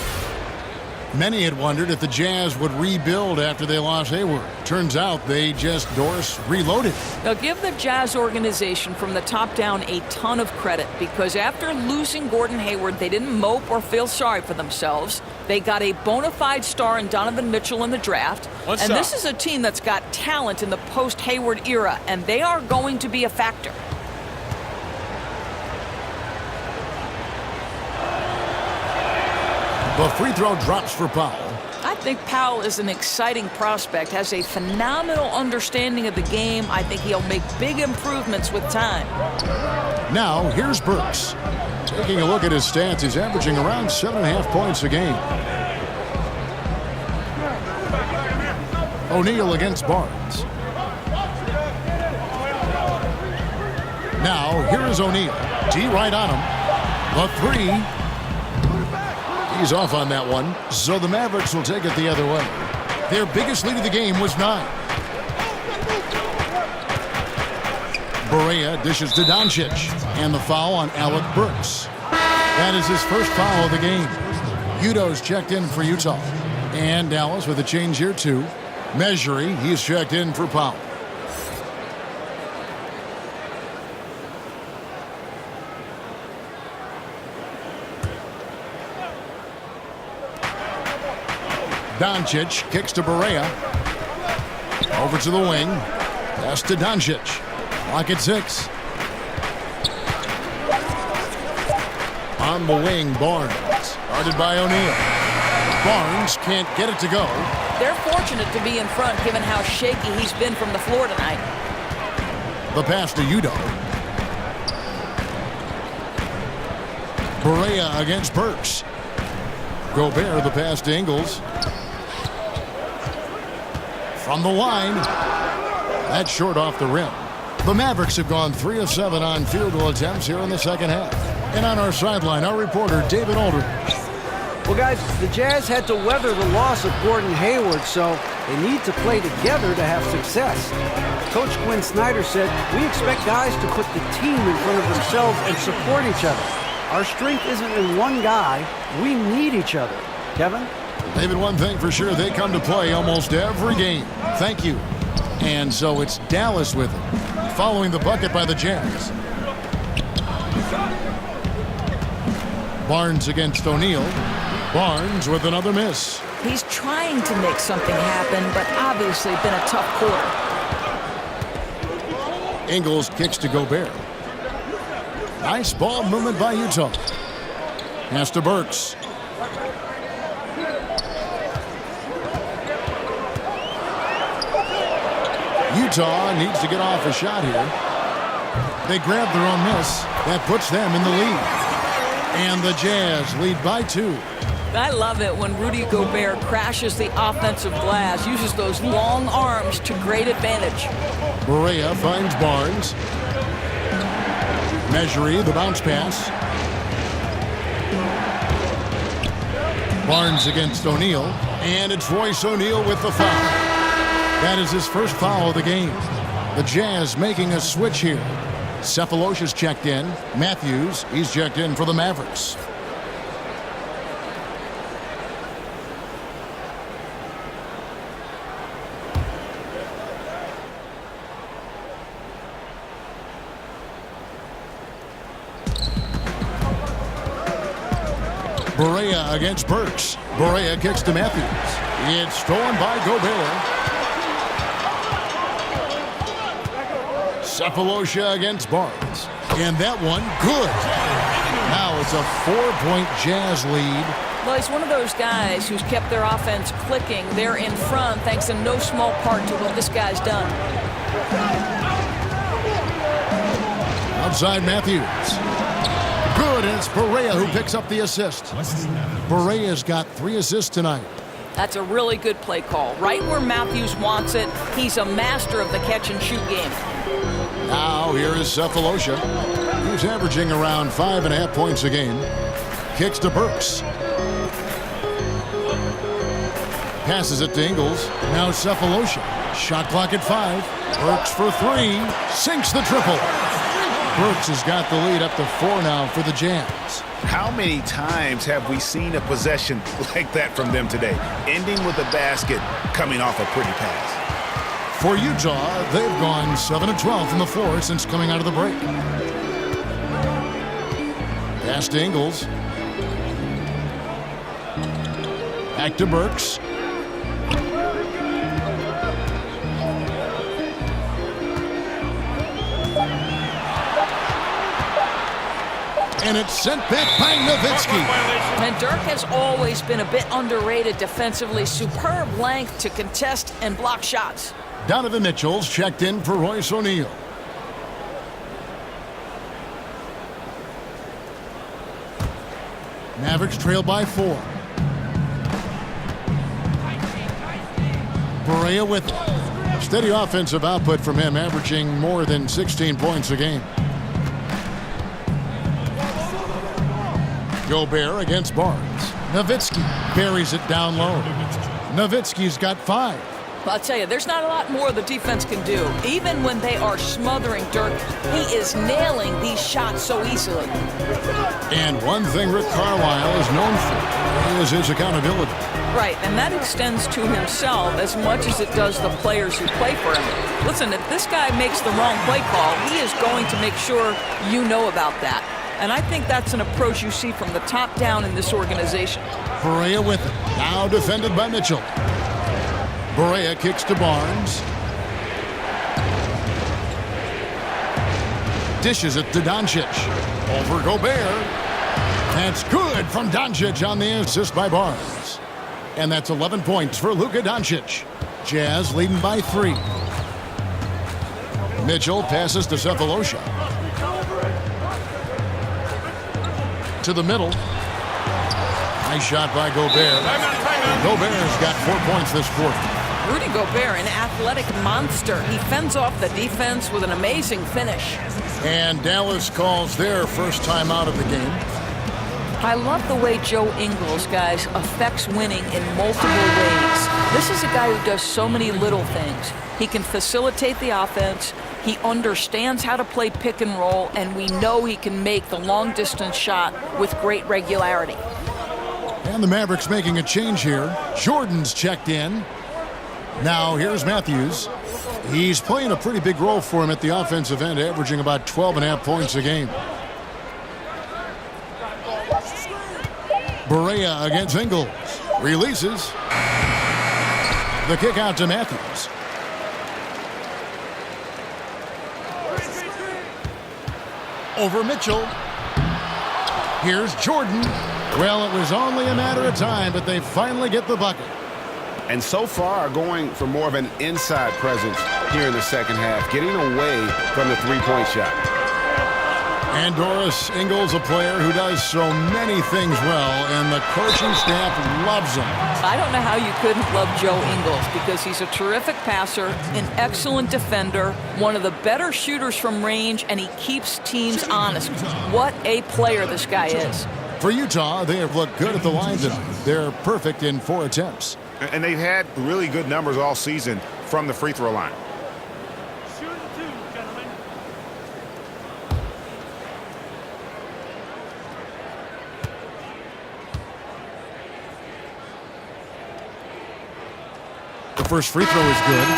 Many had wondered if the Jazz would rebuild after they lost Hayward. Turns out they just, Doris, reloaded. Now, give the Jazz organization from the top down a ton of credit, because after losing Gordon Hayward, they didn't mope or feel sorry for themselves. They got a bona fide star in Donovan Mitchell in the draft. And this is a team that's got talent in the post-Hayward era, and they are going to be a factor. The free throw drops for Powell. I think Powell is an exciting prospect, has a phenomenal understanding of the game. I think he'll make big improvements with time. Now, here's Burks. Taking a look at his stats, he's averaging around 7.5 points a game. O'Neal against Barnes. Now, here is O'Neal. D right on him. The three. He's off on that one, so the Mavericks will take it the other way. Their biggest lead of the game was 9. Barea dishes to Doncic, and the foul on Alec Burks. That is his first foul of the game. Udo's checked in for Utah. And Dallas with a change here too. Measury, he's checked in for Powell. Doncic kicks to Barea. Over to the wing. Pass to Doncic. Clock at 6. On the wing, Barnes. Guarded by O'Neal. Barnes can't get it to go. They're fortunate to be in front given how shaky he's been from the floor tonight. The pass to Udo. Barea against Burks. Gobert, the pass to Ingles. From the line. That's short off the rim. The Mavericks have gone 3 of 7 on field goal attempts here in the second half. And on our sideline, our reporter, David Aldridge. Well, guys, the Jazz had to weather the loss of Gordon Hayward, so they need to play together to have success. Coach Quinn Snyder said, "We expect guys to put the team in front of themselves and support each other. Our strength isn't in one guy. We need each other." Kevin? David, one thing for sure, they come to play almost every game. Thank you. And so it's Dallas with it, following the bucket by the Jazz. Barnes against O'Neal. Barnes with another miss. He's trying to make something happen, but obviously been a tough quarter. Ingles kicks to Gobert. Nice ball movement by Utah. Pass to Burks. Utah needs to get off a shot here. They grab their own miss. That puts them in the lead. And the Jazz lead by 2. I love it when Rudy Gobert crashes the offensive glass, uses those long arms to great advantage. Barea finds Barnes. Measury, the bounce pass. Barnes against O'Neal. And it's Royce O'Neal with the foul. That is his first foul of the game. The Jazz making a switch here. Cephalosha's checked in. Matthews, he's checked in for the Mavericks. Barea against Burks. Barea kicks to Matthews. It's stolen by Gobert. Cephalosha against Barnes. And that one, good. Now it's a 4-point Jazz lead. Well, he's one of those guys who's kept their offense clicking. They're in front thanks in no small part to what this guy's done. Outside Matthews. Good, and it's Barea who picks up the assist. Barea's got 3 assists tonight. That's a really good play call. Right where Matthews wants it. He's a master of the catch-and-shoot game. Now here is Cephalosha. He's averaging around 5.5 points a game. Kicks to Burks. Passes it to Ingles. Now Cephalosha. Shot clock at 5. Burks for 3. Sinks the triple. Burks has got the lead up to 4 now for the Jazz. How many times have we seen a possession like that from them today? Ending with a basket, coming off a pretty pass. For Utah, they've gone 7 of 12 from the floor since coming out of the break. Pass to Ingles. Back to Burks. And it's sent back by Nowitzki. And Dirk has always been a bit underrated defensively. Superb length to contest and block shots. Donovan Mitchell's checked in for Royce O'Neal. Mavericks trail by 4. Barea with it. Steady offensive output from him, averaging more than 16 points a game. Gobert against Barnes. Nowitzki buries it down low. Nowitzki's got 5. I'll tell you, there's not a lot more the defense can do. Even when they are smothering Dirk, he is nailing these shots so easily. And one thing Rick Carlisle is known for is his accountability. Right, and that extends to himself as much as it does the players who play for him. Listen, if this guy makes the wrong play call, he is going to make sure you know about that. And I think that's an approach you see from the top down in this organization. Barea with it. Now defended by Mitchell. Barea kicks to Barnes. Dishes it to Doncic. Over Gobert. That's good from Doncic on the assist by Barnes. And that's 11 points for Luka Doncic. Jazz leading by 3. Mitchell passes to Cephalosha. To the middle. Nice shot by Gobert. Gobert's got 4 points this quarter. Rudy Gobert, an athletic monster. He fends off the defense with an amazing finish. And Dallas calls their first time out of the game. I love the way Joe Ingles, guys, affects winning in multiple ways. This is a guy who does so many little things. He can facilitate the offense. He understands how to play pick and roll, and we know he can make the long-distance shot with great regularity. And the Mavericks making a change here. Jordan's checked in. Now here's Matthews. He's playing a pretty big role for him at the offensive end, averaging about 12.5 points a game. Barea against Ingles. Releases. The kick out to Matthews. Over Mitchell. Here's Jordan. Well, it was only a matter of time, but they finally get the bucket. And so far going for more of an inside presence here in the second half, getting away from the three-point shot. And Doris Ingles, a player who does so many things well, and the coaching staff loves him. I don't know how you couldn't love Joe Ingles, because he's a terrific passer, an excellent defender, one of the better shooters from range, and he keeps teams honest. What a player this guy is. For Utah, they have looked good at the line tonight. They're perfect in 4 attempts. And they've had really good numbers all season from the free throw line. The first free throw is good.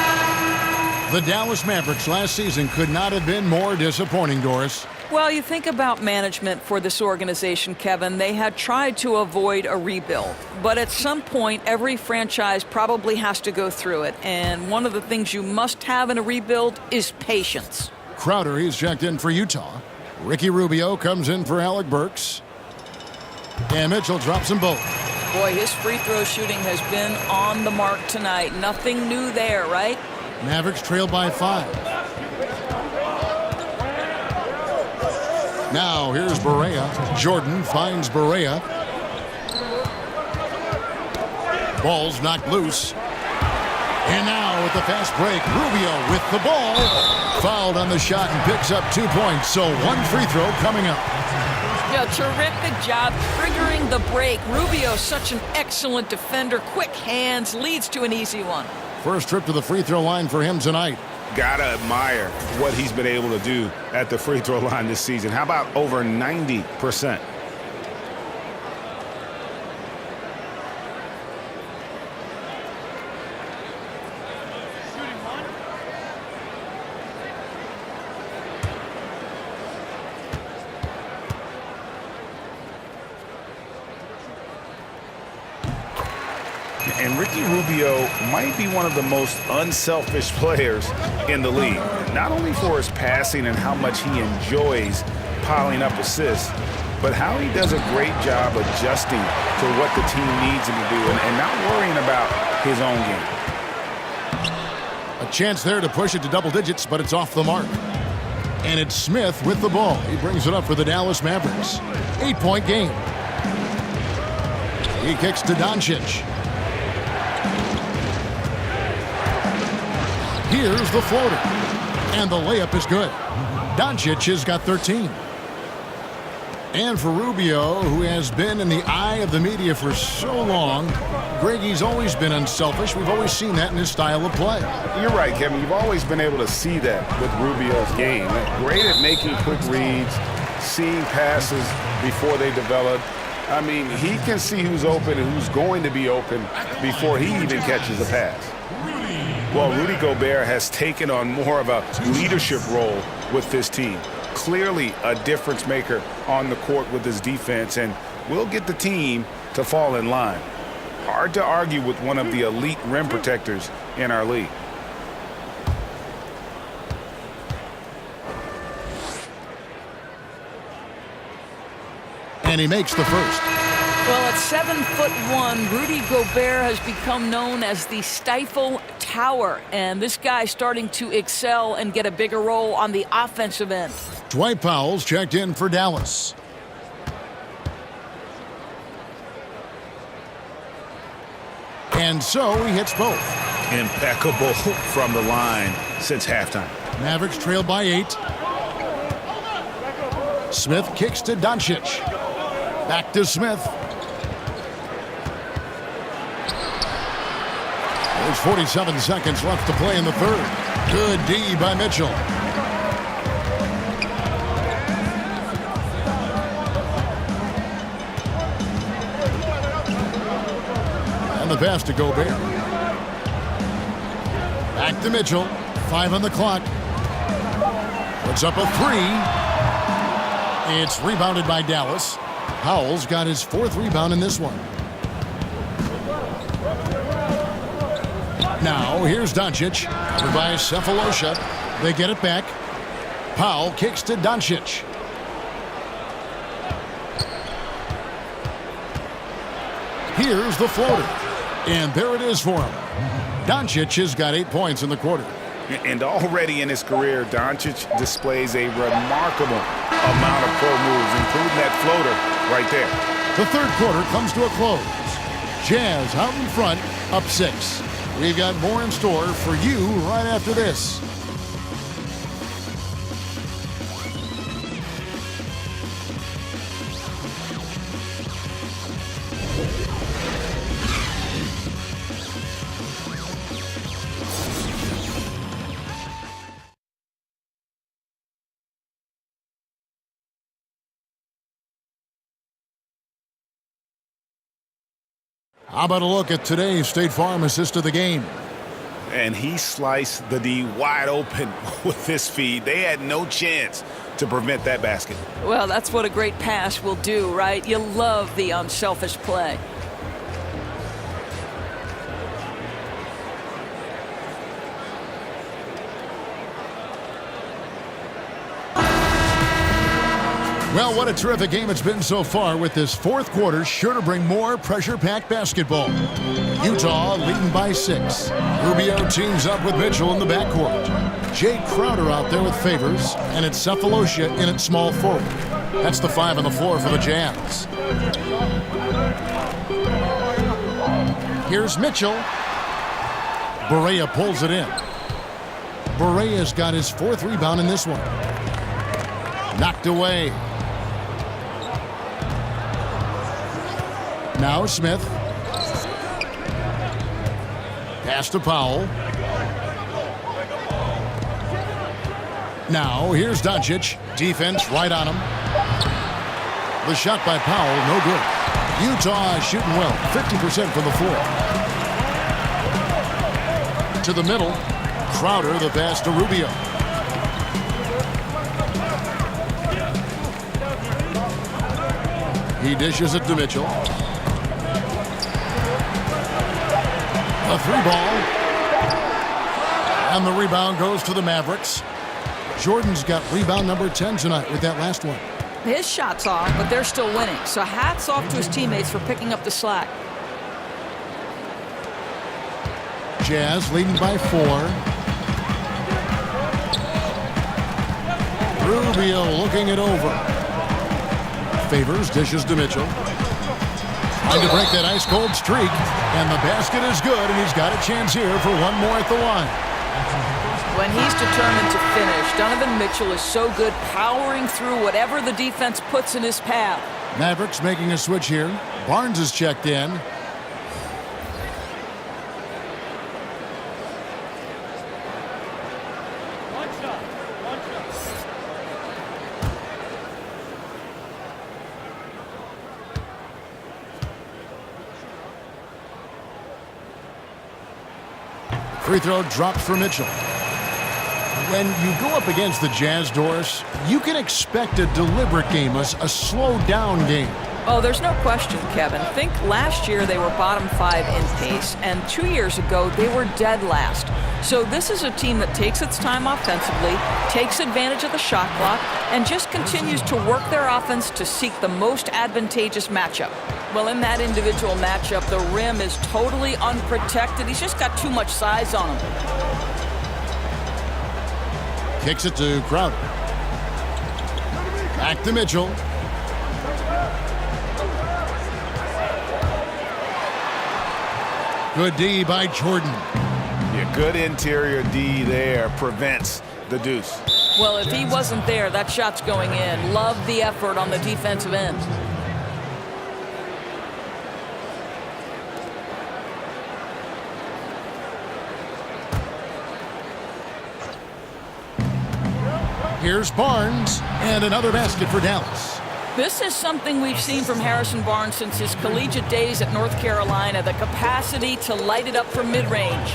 The Dallas Mavericks last season could not have been more disappointing, Doris. Well, you think about management for this organization, Kevin. They had tried to avoid a rebuild. But at some point, every franchise probably has to go through it. And one of the things you must have in a rebuild is patience. Crowder, he's checked in for Utah. Ricky Rubio comes in for Alec Burks. And Mitchell drops them both. Boy, his free throw shooting has been on the mark tonight. Nothing new there, right? Mavericks trail by 5. Now here's Barea. Jordan finds Barea. Ball's knocked loose. And now with the fast break, Rubio with the ball. Fouled on the shot and picks up 2 points. So 1 free throw coming up. Yeah, terrific job triggering the break. Rubio, such an excellent defender. Quick hands, leads to an easy one. First trip to the free throw line for him tonight. Gotta admire what he's been able to do at the free throw line this season. How about over 90%? And Ricky Rubio might be one of the most unselfish players in the league. Not only for his passing and how much he enjoys piling up assists, but how he does a great job adjusting to what the team needs him to do and not worrying about his own game. A chance there to push it to double digits, but it's off the mark. And it's Smith with the ball. He brings it up for the Dallas Mavericks. 8-point game. He kicks to Doncic. Here's the floater. And the layup is good. Doncic has got 13. And for Rubio, who has been in the eye of the media for so long, Greg, he's always been unselfish. We've always seen that in his style of play. You're right, Kevin. You've always been able to see that with Rubio's game. Great at making quick reads, seeing passes before they develop. I mean, he can see who's open and who's going to be open before he even catches the pass. Well, Rudy Gobert has taken on more of a leadership role with this team. Clearly a difference maker on the court with his defense, and will get the team to fall in line. Hard to argue with one of the elite rim protectors in our league. And he makes the first. Well, at 7'1", Rudy Gobert has become known as the Stifle Tower, and this guy's starting to excel and get a bigger role on the offensive end. Dwight Powell's checked in for Dallas. And so he hits both. Impeccable from the line since halftime. Mavericks trail by 8. Smith kicks to Doncic. Back to Smith. There's 47 seconds left to play in the third. Good D by Mitchell. And the pass to Gobert. Back to Mitchell. 5 on the clock. Puts up a 3. It's rebounded by Dallas. Powell's got his 4th rebound in this one. Now, here's Doncic, covered by Cephalosha. They get it back. Powell kicks to Doncic. Here's the floater. And there it is for him. Doncic has got 8 points in the quarter. And already in his career, Doncic displays a remarkable amount of pro moves, including that floater right there. The third quarter comes to a close. Jazz out in front, up 6. We've got more in store for you right after this. How about a look at today's State Farm assist of the game? And he sliced the D wide open with this feed. They had no chance to prevent that basket. Well, that's what a great pass will do, right? You love the unselfish play. Well, what a terrific game it's been so far, with this fourth quarter sure to bring more pressure-packed basketball. Utah leading by 6. Rubio teams up with Mitchell in the backcourt. Jay Crowder out there with Favors, and it's Cephalosha in at small forward. That's the 5 on the floor for the Jazz. Here's Mitchell. Barea pulls it in. Barea's got his 4th rebound in this one. Knocked away. Now Smith. Pass to Powell. Now here's Doncic. Defense right on him. The shot by Powell, no good. Utah shooting well, 50% from the floor. To the middle. Crowder, the pass to Rubio. He dishes it to Mitchell. A 3-ball. And the rebound goes to the Mavericks. Jordan's got rebound number 10 tonight with that last one. His shot's off, but they're still winning. So hats off to his teammates for picking up the slack. Jazz leading by 4. Rubio looking it over. Favors dishes to Mitchell. Trying to break that ice-cold streak, and the basket is good, and he's got a chance here for one more at the line. When he's determined to finish, Donovan Mitchell is so good powering through whatever the defense puts in his path. Mavericks making a switch here. Barnes is checked in. Free throw dropped for Mitchell. When you go up against the Jazz, Doris, you can expect a deliberate game, a slow-down game. Oh, there's no question, Kevin. Think last year they were bottom 5 in pace, and 2 years ago they were dead last. So this is a team that takes its time offensively, takes advantage of the shot clock, and just continues to work their offense to seek the most advantageous matchup. Well, in that individual matchup, the rim is totally unprotected. He's just got too much size on him. Kicks it to Crowder. Back to Mitchell. Good D by Jordan. Yeah, good interior D there prevents the deuce. Well, if he wasn't there, that shot's going in. Love the effort on the defensive end. Here's Barnes, and another basket for Dallas. This is something we've seen from Harrison Barnes since his collegiate days at North Carolina, the capacity to light it up from mid-range.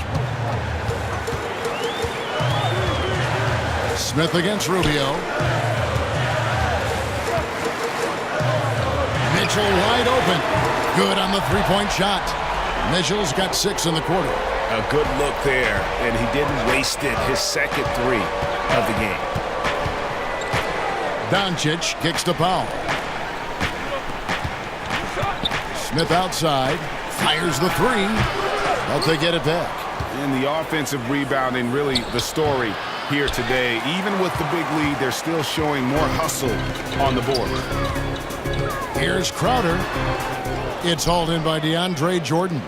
Smith against Rubio. Mitchell wide open. Good on the three-point shot. Mitchell's got 6 in the quarter. A good look there, and he didn't waste it. His second 3 of the game. Doncic kicks to Powell. Smith outside, fires the 3, but they get it back. And the offensive rebounding, really the story here today. Even with the big lead, they're still showing more hustle on the board. Here's Crowder. It's hauled in by DeAndre Jordan.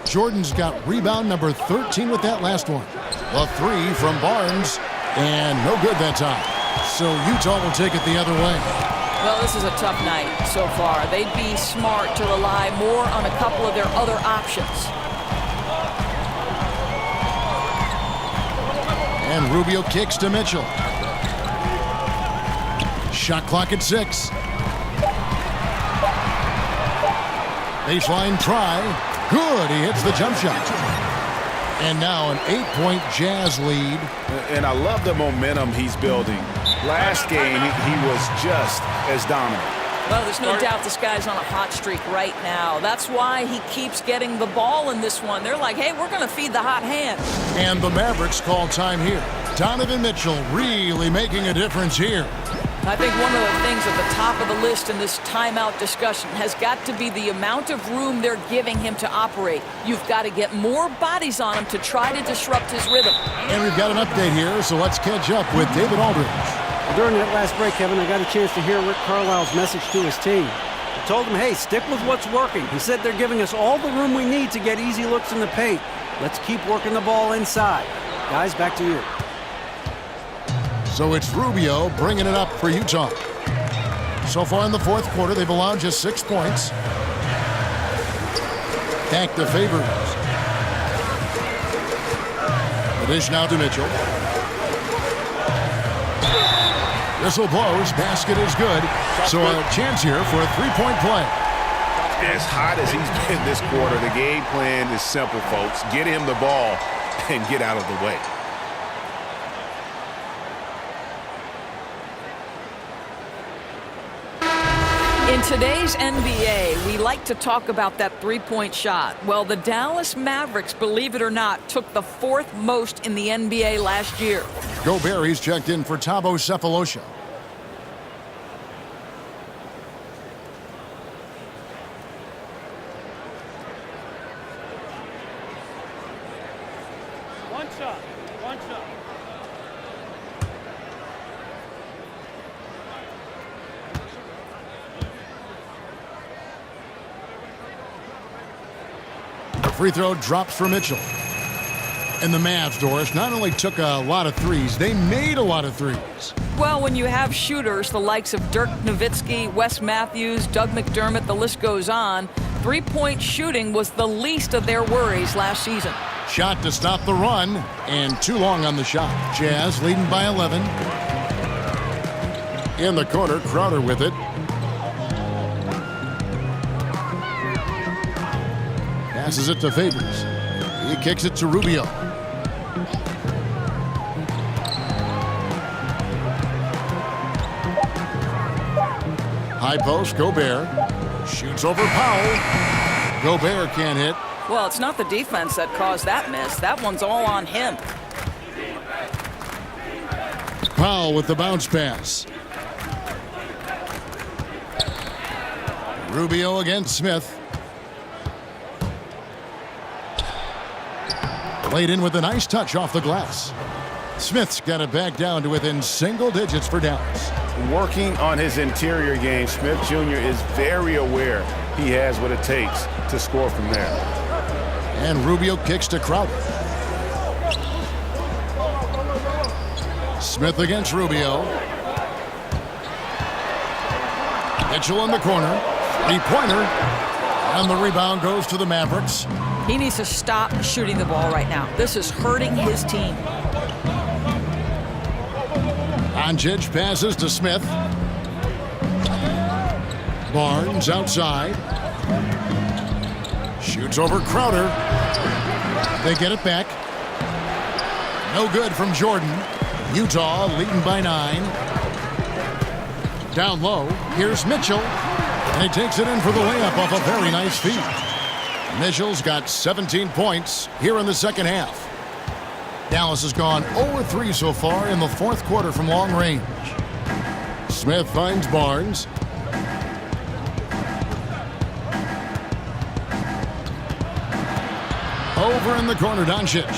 Jordan's got rebound number 13 with that last one. A 3 from Barnes, and no good that time. So Utah will take it the other way. Well, this is a tough night so far. They'd be smart to rely more on a couple of their other options. And Rubio kicks to Mitchell. Shot clock at 6. Baseline try. Good. He hits the jump shot. And now an 8-point Jazz lead. And I love the momentum he's building. Last game, he was just as dominant. Well, there's no doubt this guy's on a hot streak right now. That's why he keeps getting the ball in this one. They're like, hey, we're going to feed the hot hand. And the Mavericks call time here. Donovan Mitchell really making a difference here. I think one of the things at the top of the list in this timeout discussion has got to be the amount of room they're giving him to operate. You've got to get more bodies on him to try to disrupt his rhythm. And we've got an update here, so let's catch up with David Aldridge. During that last break, Kevin, I got a chance to hear Rick Carlisle's message to his team. He told them, hey, stick with what's working. He said they're giving us all the room we need to get easy looks in the paint. Let's keep working the ball inside. Guys, back to you. So it's Rubio bringing it up for Utah. So far in the fourth quarter, they've allowed just 6 points. Back to Favors. The dish now to Mitchell. Whistle blows. Basket is good. So a chance here for a 3-point play. As hot as he's been this quarter, the game plan is simple, folks. Get him the ball and get out of the way. In today's NBA, we like to talk about that three-point shot. Well, the Dallas Mavericks, believe it or not, took the 4th most in the NBA last year. Gobert, he's checked in for Thabo Sefolosha. One shot. free throw drops for Mitchell. And the Mavs, Doris, not only took a lot of threes, they made a lot of threes. Well, when you have shooters, the likes of Dirk Nowitzki, Wes Matthews, Doug McDermott, the list goes on, three-point shooting was the least of their worries last season. Shot to stop the run, and too long on the shot. Jazz leading by 11. In the corner, Crowder with it. Passes it to Favors. He kicks it to Rubio. High post, Gobert. Shoots over Powell. Gobert can't hit. Well, it's not the defense that caused that miss. That one's all on him. Powell with the bounce pass. Rubio against Smith. Laid in with a nice touch off the glass. Smith's got it back down to within single digits for Dallas. Working on his interior game, Smith Jr. is very aware he has what it takes to score from there. And Rubio kicks to Crowder. Smith against Rubio. Mitchell in the corner. Three-pointer. And the rebound goes to the Mavericks. He needs to stop shooting the ball right now. This is hurting his team. Doncic passes to Smith. Barnes outside. Shoots over Crowder. They get it back. No good from Jordan. Utah leading by 9. Down low, here's Mitchell. And he takes it in for the layup off a very nice feed. Mitchell's got 17 points here in the second half. Dallas has gone 0-3 so far in the fourth quarter from long range. Smith finds Barnes. Over in the corner, Doncic.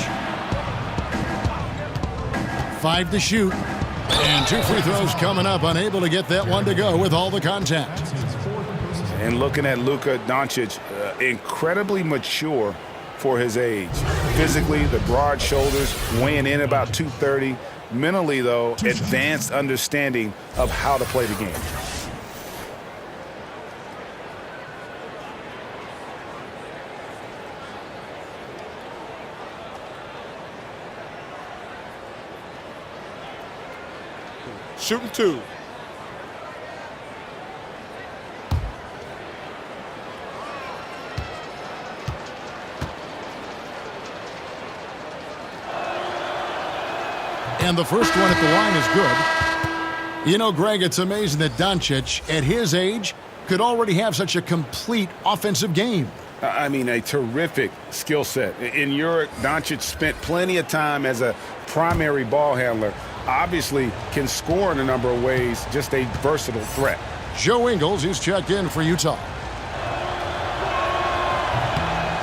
5 to shoot. And 2 free throws coming up, unable to get that one to go with all the contact. And looking at Luka Doncic, incredibly mature for his age. Physically, the broad shoulders, weighing in about 230. Mentally, though, advanced understanding of how to play the game. Shooting 2. And the first one at the line is good. You know, Greg, it's amazing that Doncic, at his age, could already have such a complete offensive game. I mean, a terrific skill set. In Europe, Doncic spent plenty of time as a primary ball handler. Obviously can score in a number of ways, just a versatile threat. Joe Ingles, who's checked in for Utah.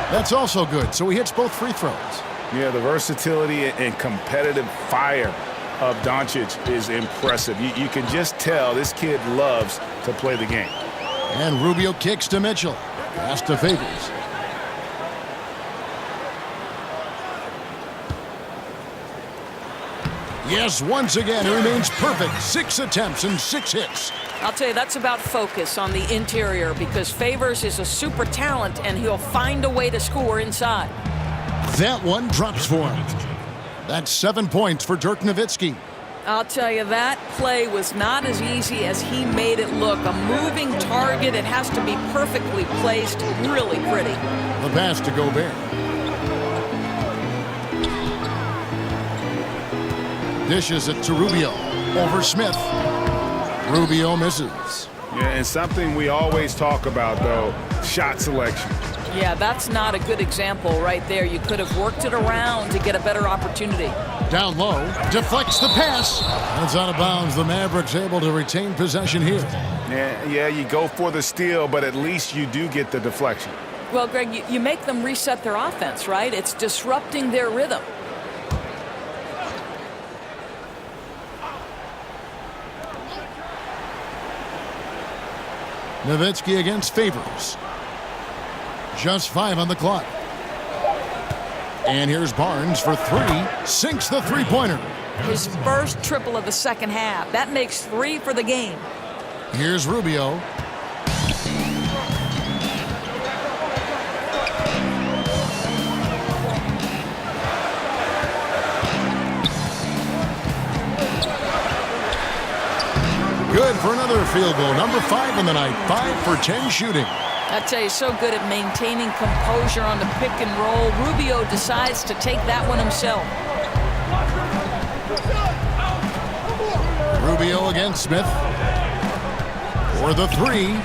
That's also good, so he hits both free throws. Yeah, the versatility and competitive fire of Doncic is impressive. You can just tell this kid loves to play the game. And Rubio kicks to Mitchell. Pass to Favors. Yes, once again, he remains perfect. 6 attempts and 6 hits. I'll tell you, that's about focus on the interior because Favors is a super talent and he'll find a way to score inside. That one drops for him. That's 7 points for Dirk Nowitzki. I'll tell you, that play was not as easy as he made it look. A moving target, it has to be perfectly placed, really pretty. The pass to Gobert. Dishes it to Rubio. Over Smith. Rubio misses. Yeah, and something we always talk about, though, shot selection. Yeah, that's not a good example right there. You could have worked it around to get a better opportunity. Down low, deflects the pass. It's out of bounds. The Mavericks able to retain possession here. Yeah, you go for the steal, but at least you do get the deflection. Well, Greg, you make them reset their offense, right? It's disrupting their rhythm. Nowitzki against Favors. Just 5 on the clock. And here's Barnes for three. Sinks the three-pointer. His first triple of the second half. That makes 3 for the game. Here's Rubio. Good for another field goal. Number 5 in the night. 5 for 10 shooting. I tell you, so good at maintaining composure on the pick and roll. Rubio decides to take that one himself. Rubio against Smith. For the three.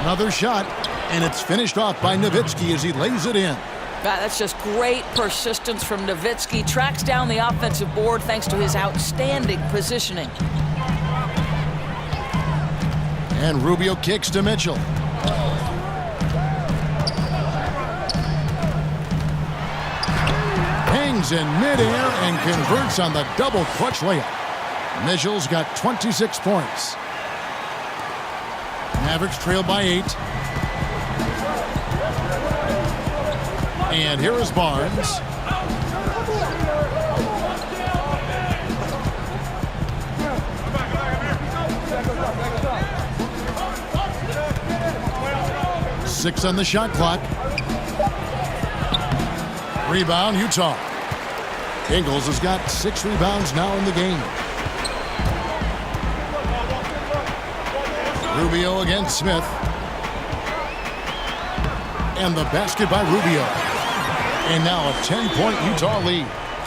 Another shot, and it's finished off by Nowitzki as he lays it in. That's just great persistence from Nowitzki. Tracks down the offensive board thanks to his outstanding positioning. And Rubio kicks to Mitchell. Hangs in midair and converts on the double clutch layup. Mitchell's got 26 points. Mavericks trail by 8. And here is Barnes. Six on the shot clock. Rebound, Utah. Ingles has got 6 rebounds now in the game. Rubio against Smith. And the basket by Rubio. And now a 10-point Utah lead.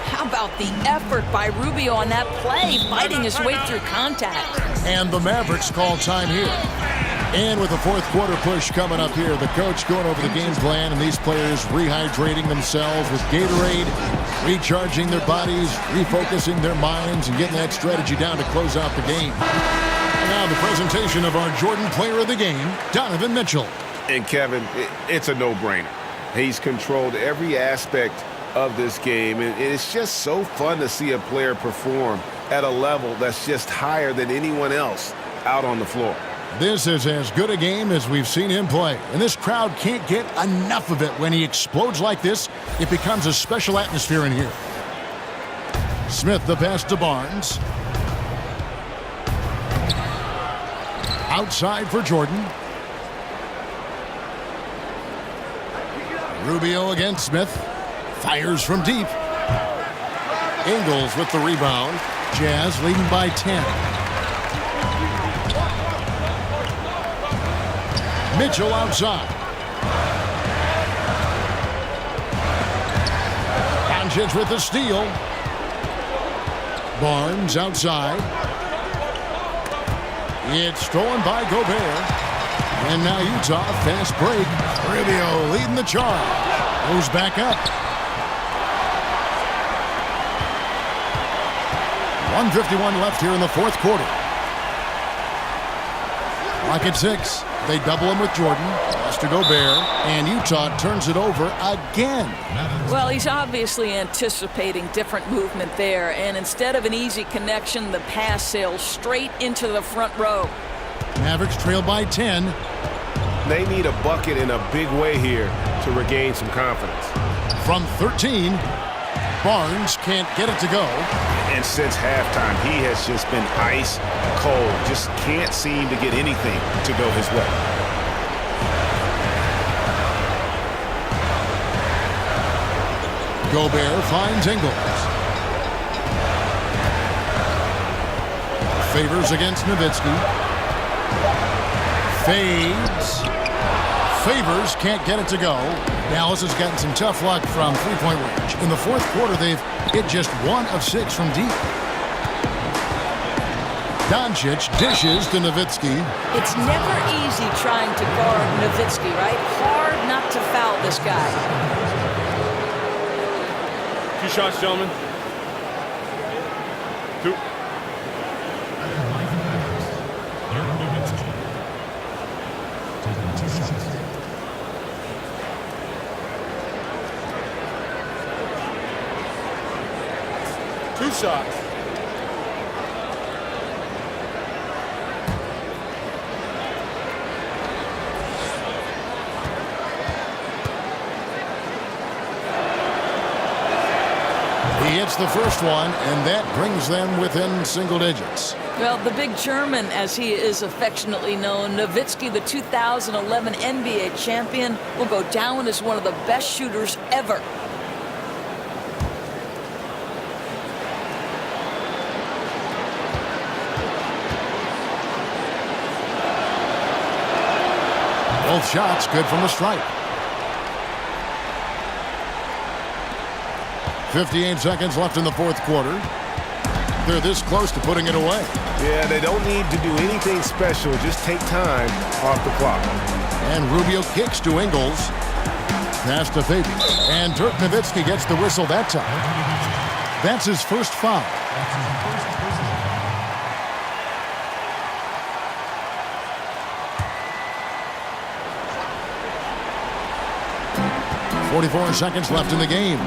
How about the effort by Rubio on that play, fighting his way through contact. And the Mavericks call time here. And with the fourth quarter push coming up here, the coach going over the game plan and these players rehydrating themselves with Gatorade, recharging their bodies, refocusing their minds, and getting that strategy down to close out the game. And now the presentation of our Jordan Player of the Game, Donovan Mitchell. And Kevin, it's a no-brainer. He's controlled every aspect of this game, and it's just so fun to see a player perform at a level that's just higher than anyone else out on the floor. This is as good a game as we've seen him play, and this crowd can't get enough of it. When he explodes like this, it becomes a special atmosphere in here. Smith the pass to Barnes. Outside for Jordan. Rubio against Smith. Fires from deep. Ingles with the rebound. Jazz leading by 10. Mitchell outside. Doncic with the steal. Barnes outside. It's stolen by Gobert. And now Utah, fast break. Rubio leading the charge. Goes back up. 1:51 left here in the fourth quarter. Clock at 6. They double him with Jordan. Pass to Gobert. And Utah turns it over again. Well, he's obviously anticipating different movement there. And instead of an easy connection, the pass sails straight into the front row. Mavericks trail by 10. They need a bucket in a big way here to regain some confidence. From 13, Barnes can't get it to go. And since halftime, he has just been ice cold. Just can't seem to get anything to go his way. Gobert finds Ingles. Favors against Nowitzki. Fades. Favors can't get it to go. Dallas has gotten some tough luck from three-point range. In the fourth quarter, they've hit just 1 of 6 from deep. Doncic dishes to Nowitzki. It's never easy trying to guard Nowitzki, right? Hard not to foul this guy. 2 shots, gentlemen. 2. Shots. hits the first one, and that brings them within single digits. Well, the big German, as he is affectionately known, Nowitzki, the 2011 NBA champion, will go down as one of the best shooters ever. Both shots good from the stripe. 58 seconds left in the fourth quarter. They're this close to putting it away. Yeah, they don't need to do anything special. Just take time off the clock. And Rubio kicks to Ingles. Pass to Fabi. And Dirk Nowitzki gets the whistle that time. That's his first foul. 44 seconds left in the game.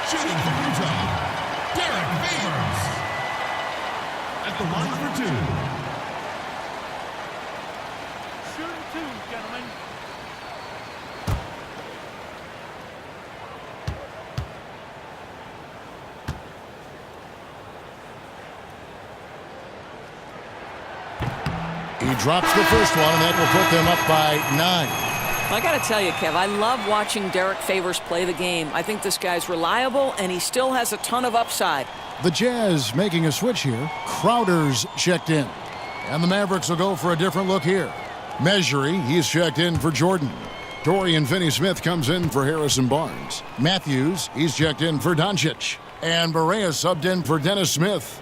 Shooting from Utah, Derek Favors. At the line for two. Shooting two, gentlemen. He drops the first one, and that will put them up by 9. I got to tell you, Kev, I love watching Derek Favors play the game. I think this guy's reliable, and he still has a ton of upside. The Jazz making a switch here. Crowder's checked in. And the Mavericks will go for a different look here. Measury, he's checked in for Jordan. Dorian Finney-Smith comes in for Harrison Barnes. Matthews, he's checked in for Doncic. And Barea subbed in for Dennis Smith.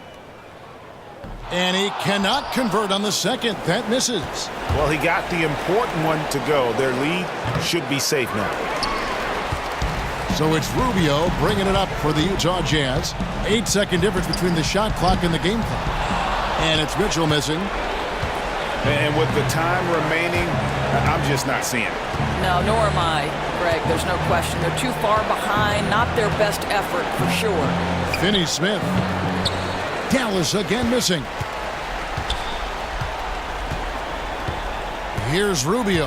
And he cannot convert on the second. That misses. Well, he got the important one to go. Their lead should be safe now. So it's Rubio bringing it up for the Utah Jazz. 8-second difference between the shot clock and the game clock. And it's Mitchell missing. And with the time remaining, I'm just not seeing it. No, nor am I, Greg. There's no question. They're too far behind. Not their best effort, for sure. Finney-Smith. Dallas again missing. Here's Rubio.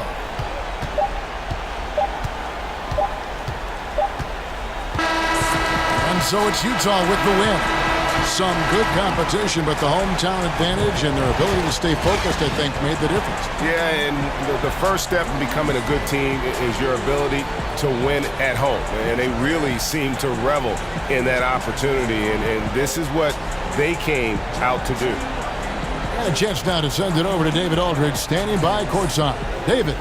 And so it's Utah with the win. Some good competition, but the hometown advantage and their ability to stay focused, I think, made the difference. Yeah, and the first step in becoming a good team is your ability to win at home. And they really seem to revel in that opportunity, and this is what they came out to do. And a chance now to send it over to David Aldridge, standing by courtside. David.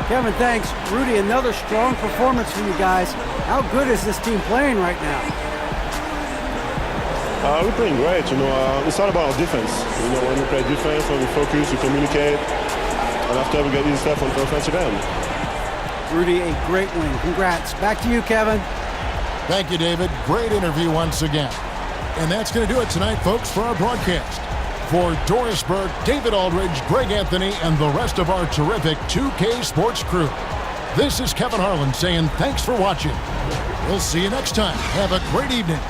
Kevin, thanks. Rudy, another strong performance from you guys. How good is this team playing right now? We're playing great. It's all about defense. When we play defense, when we focus, we communicate, and after we get easy stuff on the offensive end. Rudy, a great win. Congrats. Back to you, Kevin. Thank you, David. Great interview once again. And that's going to do it tonight, folks, for our broadcast. For Doris Burke, David Aldridge, Greg Anthony, and the rest of our terrific 2K Sports crew, this is Kevin Harlan saying thanks for watching. We'll see you next time. Have a great evening.